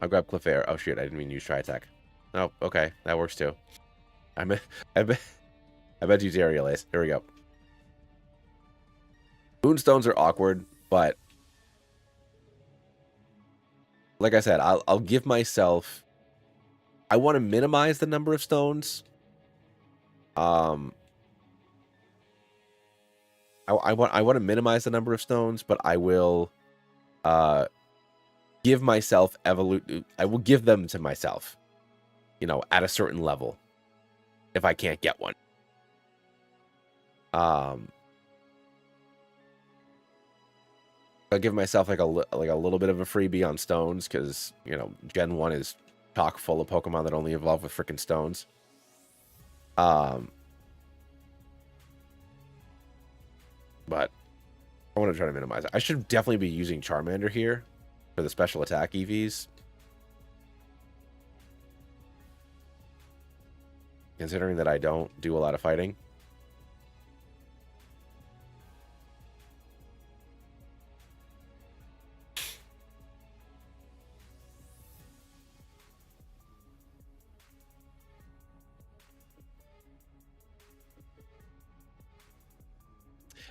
S1: I'll grab Clefairy. Oh, shit, I didn't mean use Tri-Attack. Oh, okay, that works too. I bet use Aerial Ace. Here we go. Moonstones are awkward, but... Like I said, I'll give myself... I want to minimize the number of stones. I want to minimize the number of stones, but I will give myself I will give them to myself, you know, at a certain level if I can't get one. I'll give myself like a little bit of a freebie on stones because, you know, Gen 1 is chock full of Pokemon that only evolve with freaking stones. But I want to try to minimize it. I should definitely be using Charmander here for the special attack EVs. Considering that I don't do a lot of fighting.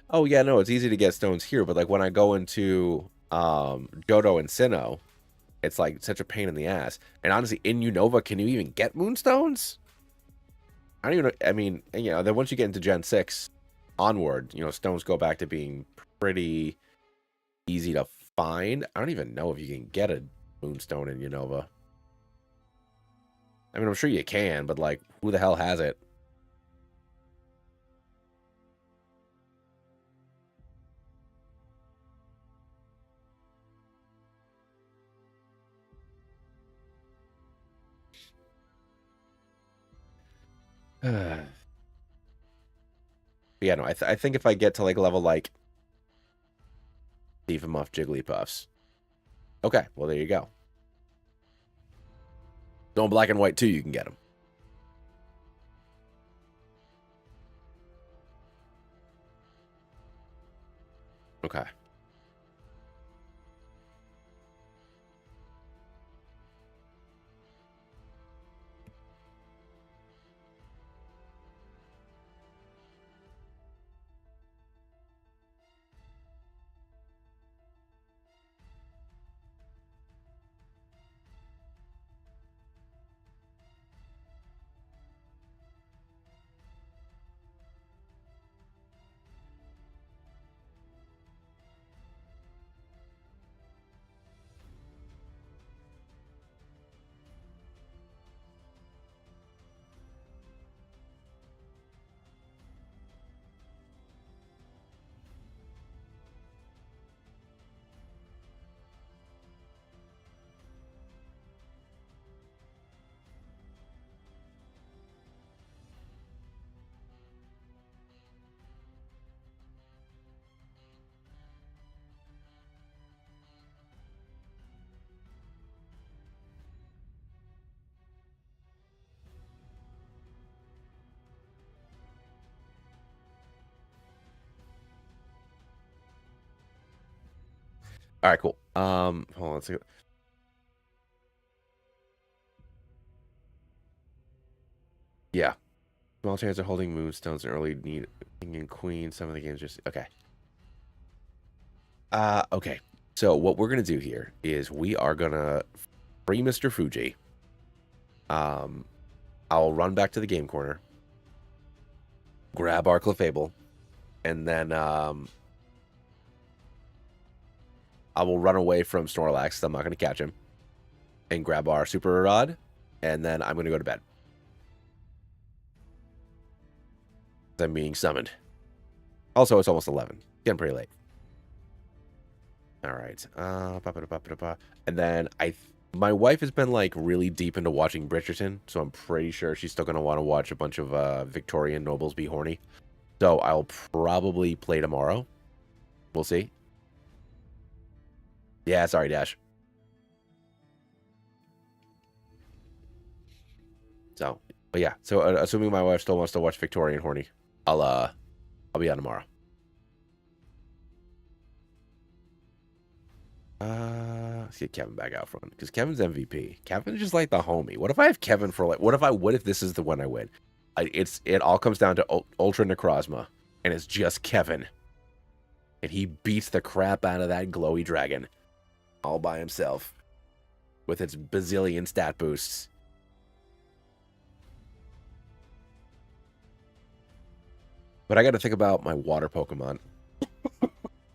S1: Oh, yeah, no, it's easy to get stones here, but like when I go into Johto and Sinnoh, it's like such a pain in the ass. And honestly, in Unova, can you even get moonstones? I don't even know. I mean, you know, then once you get into Gen 6 onward, you know, stones go back to being pretty easy to find. I don't even know if you can get a moonstone in Unova. I mean, I'm sure you can, but like, who the hell has it? Yeah, no, I think if I get to like level like leave him off Jigglypuffs. Okay, well there you go. Stone Black and White too, you can get them. Okay. All right, cool. Hold on, let's see. Yeah. Small chance of holding moonstones and early need king and queen. Some of the games just okay. Okay. So what we're gonna do here is we are gonna free Mr. Fuji. I'll run back to the game corner, grab our Clefable, and then I will run away from Snorlax, so I'm not gonna catch him, and grab our Super Rod, and then I'm gonna go to bed. I'm being summoned. Also, it's almost 11. Getting pretty late. All right. And then my wife has been like really deep into watching Bridgerton, so I'm pretty sure she's still gonna want to watch a bunch of Victorian nobles be horny. So I'll probably play tomorrow. We'll see. Yeah, sorry, Dash. So, but yeah. So, assuming my wife still wants to watch Victorian Horny, I'll be on tomorrow. Let's get Kevin back out front because Kevin's MVP. Kevin's just like the homie. What if I have Kevin for like? What if this is the one I win? It all comes down to Ultra Necrozma, and it's just Kevin, and he beats the crap out of that glowy dragon, all by himself, with its bazillion stat boosts. But I got to think about my water Pokemon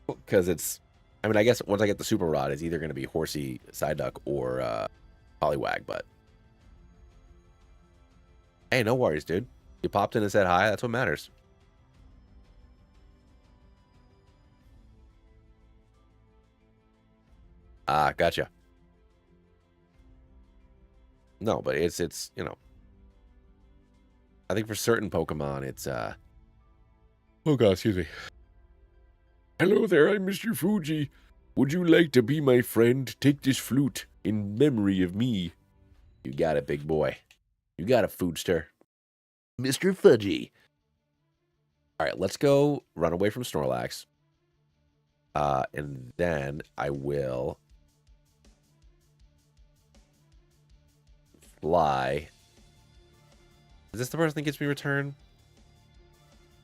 S1: because it's. I mean, I guess once I get the Super Rod, it's either going to be Horsey, Psyduck, or Poliwag. But hey, no worries, dude. You popped in and said hi. That's what matters. Ah, gotcha. No, but it's you know. I think for certain Pokemon, it's Oh god, excuse me. Hello there, I'm Mr. Fuji. Would you like to be my friend? Take this flute in memory of me. You got it, big boy. You got it, Foodster. Mr. Fudgy. Alright, let's go run away from Snorlax. And then I will fly. Is this the person that gets me return?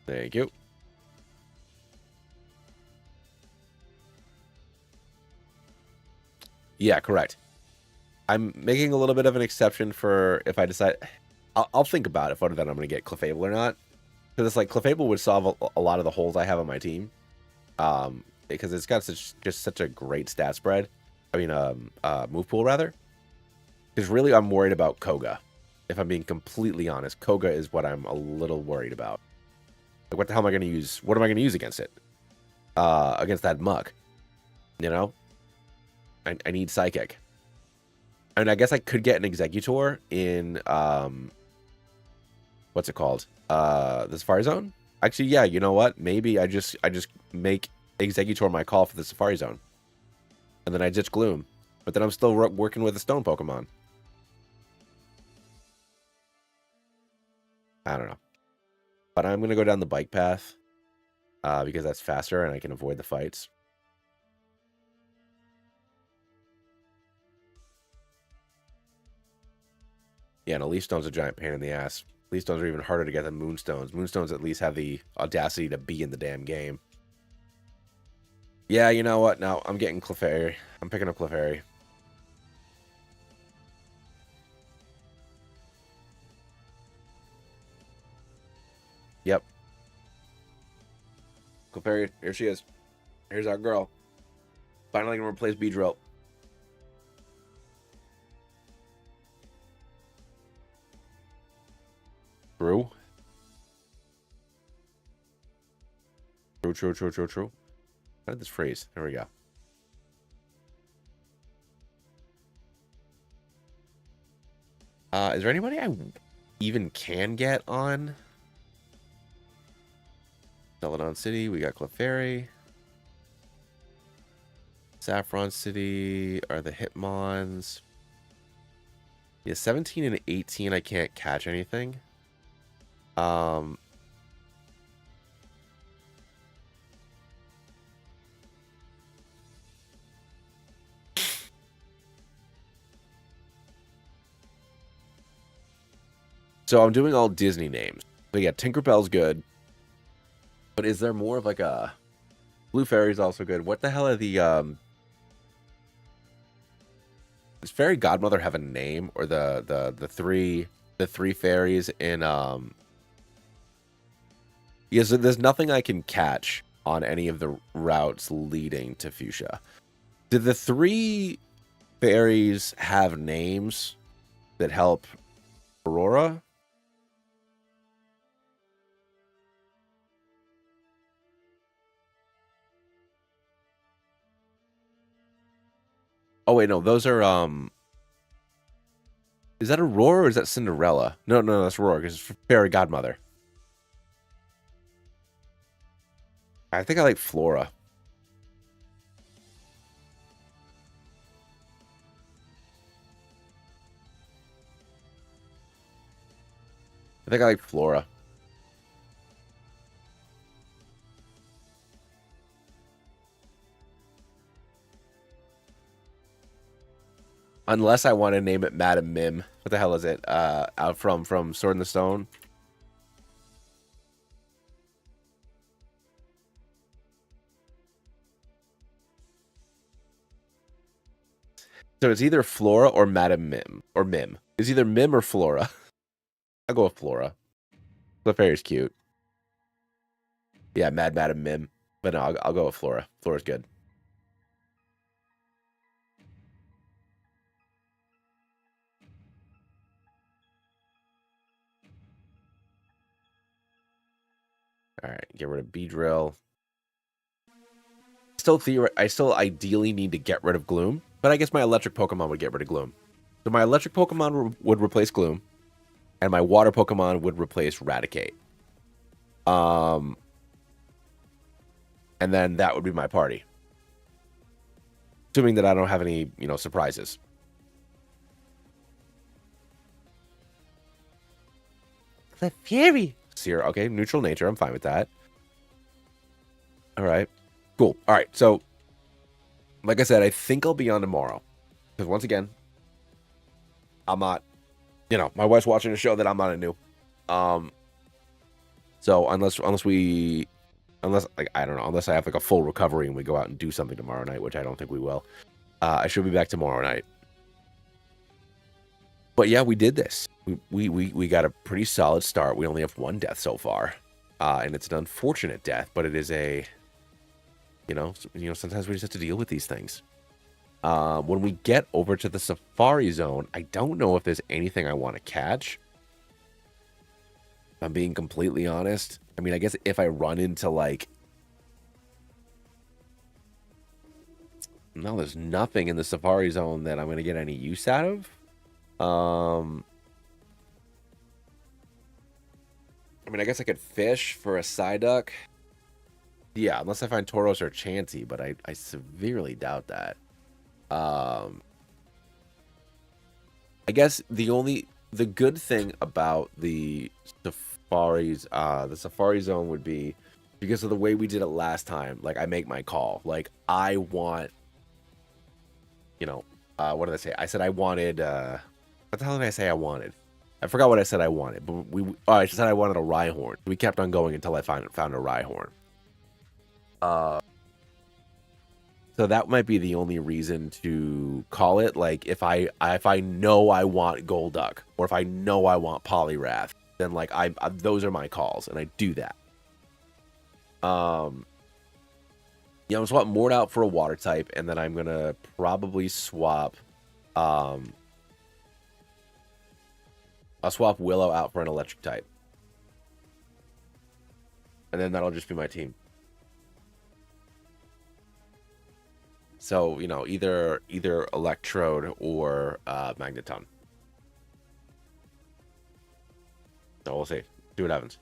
S1: Thank you. Yeah, correct. I'm making a little bit of an exception for if I decide... I'll think about it, whether that I'm going to get Clefable or not. Because it's like Clefable would solve a lot of the holes I have on my team. Because it's got just such a great stat spread. I mean, move pool, rather. Because really, I'm worried about Koga. If I'm being completely honest, Koga is what I'm a little worried about. Like, what the hell am I going to use? What am I going to use against it? Against that muck. You know? I need Psychic. I mean, I guess I could get an Executor in, what's it called? The Safari Zone? Actually, yeah, you know what? Maybe I just make Executor my call for the Safari Zone. And then I ditch Gloom. But then I'm still working with a Stone Pokemon. I don't know. But I'm going to go down the bike path. Because that's faster and I can avoid the fights. Yeah, no, Leaf Stone's a giant pain in the ass. Leaf Stones are even harder to get than Moonstones. Moonstones at least have the audacity to be in the damn game. Yeah, you know what? No, I'm getting Clefairy. I'm picking up Clefairy. Yep. Clefairy, here she is. Here's our girl. Finally gonna replace Beedrill. True. True. How did this freeze? There we go. Is there anybody I even can get on? Celadon City, we got Clefairy. Saffron City are the Hitmons. Yeah, 17 and 18, I can't catch anything. So I'm doing all Disney names. So yeah, Tinkerbell's good. But is there more of like a... Blue Fairy's also good. What the hell are the... Does Fairy Godmother have a name? Or the three fairies in... Yeah, so there's nothing I can catch on any of the routes leading to Fuchsia. Did the three fairies have names that help Aurora? Oh wait, no, those are is that Aurora or is that Cinderella? No, that's Aurora because it's Fairy Godmother. I think I like Flora. I think I like Flora. Unless I want to name it Madam Mim. What the hell is it? Out from Sword in the Stone. So it's either Flora or Madam Mim. Or Mim. It's either Mim or Flora. I'll go with Flora. The fairy's cute. Yeah, Madam Mim. But no, I'll go with Flora. Flora's good. All right, get rid of Beedrill. I still ideally need to get rid of Gloom, but I guess my electric Pokemon would get rid of Gloom. So my electric Pokemon would replace Gloom, and my water Pokemon would replace Raticate. And then that would be my party. Assuming that I don't have any, surprises. The Fury. Seer, okay, neutral nature. I'm fine with that. All right. Cool. All right. So, like I said, I think I'll be on tomorrow. Because once again, I'm not, my wife's watching a show that I'm not into. So unless I don't know, unless I have like a full recovery and we go out and do something tomorrow night, which I don't think we will, I should be back tomorrow night. But yeah, we did this. We got a pretty solid start. We only have one death so far, and it's an unfortunate death, but it is a, sometimes we just have to deal with these things. When we get over to the Safari Zone, I don't know if there's anything I want to catch. If I'm being completely honest. I mean, I guess if I run into like... No, there's nothing in the Safari Zone that I'm going to get any use out of. I mean, I guess I could fish for a Psyduck. Yeah, unless I find Tauros or Chansey, but I severely doubt that. I guess the good thing about the Safari Zone would be because of the way we did it last time. Like, I make my call. Like, I want, what did I say? I said I wanted, what the hell did I say I wanted? I forgot what I said I wanted, but I said I wanted a Rhyhorn. We kept on going until I found a Rhyhorn. So that might be the only reason to call it. Like, if I know I want Golduck, or if I know I want Poliwrath, then like those are my calls, and I do that. I'm gonna swap Mort out for a water type, and then I'm gonna probably swap. I'll swap Willow out for an electric type, and then that'll just be my team. So, either Electrode or Magneton. So we'll see. See what happens.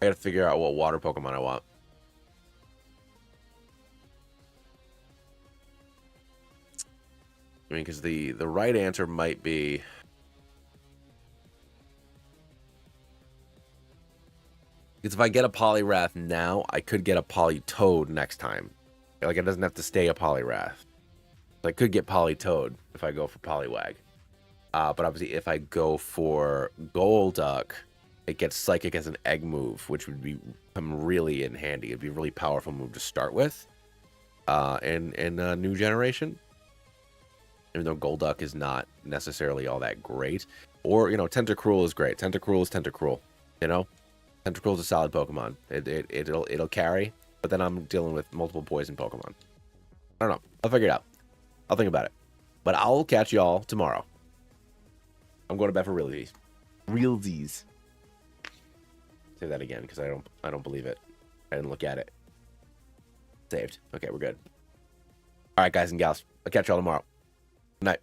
S1: I gotta figure out what water Pokemon I want. I mean, because the right answer might be... Because if I get a Poliwrath now, I could get a Politoed next time. Like, it doesn't have to stay a Poliwrath. So I could get Politoed if I go for Poliwag. But obviously, if I go for Golduck, it gets Psychic as an egg move, which would come really in handy. It'd be a really powerful move to start with in a new generation. Even though Golduck is not necessarily all that great. Or, Tentacruel is great. Tentacruel is Tentacruel, Tentacruel is a solid Pokemon. It'll carry, but then I'm dealing with multiple poison Pokemon. I don't know. I'll figure it out. I'll think about it. But I'll catch y'all tomorrow. I'm going to bed for realsies. Realsies. Say that again because I don't believe it. I didn't look at it. Saved. Okay, we're good. All right, guys and gals. I'll catch y'all tomorrow. Good night.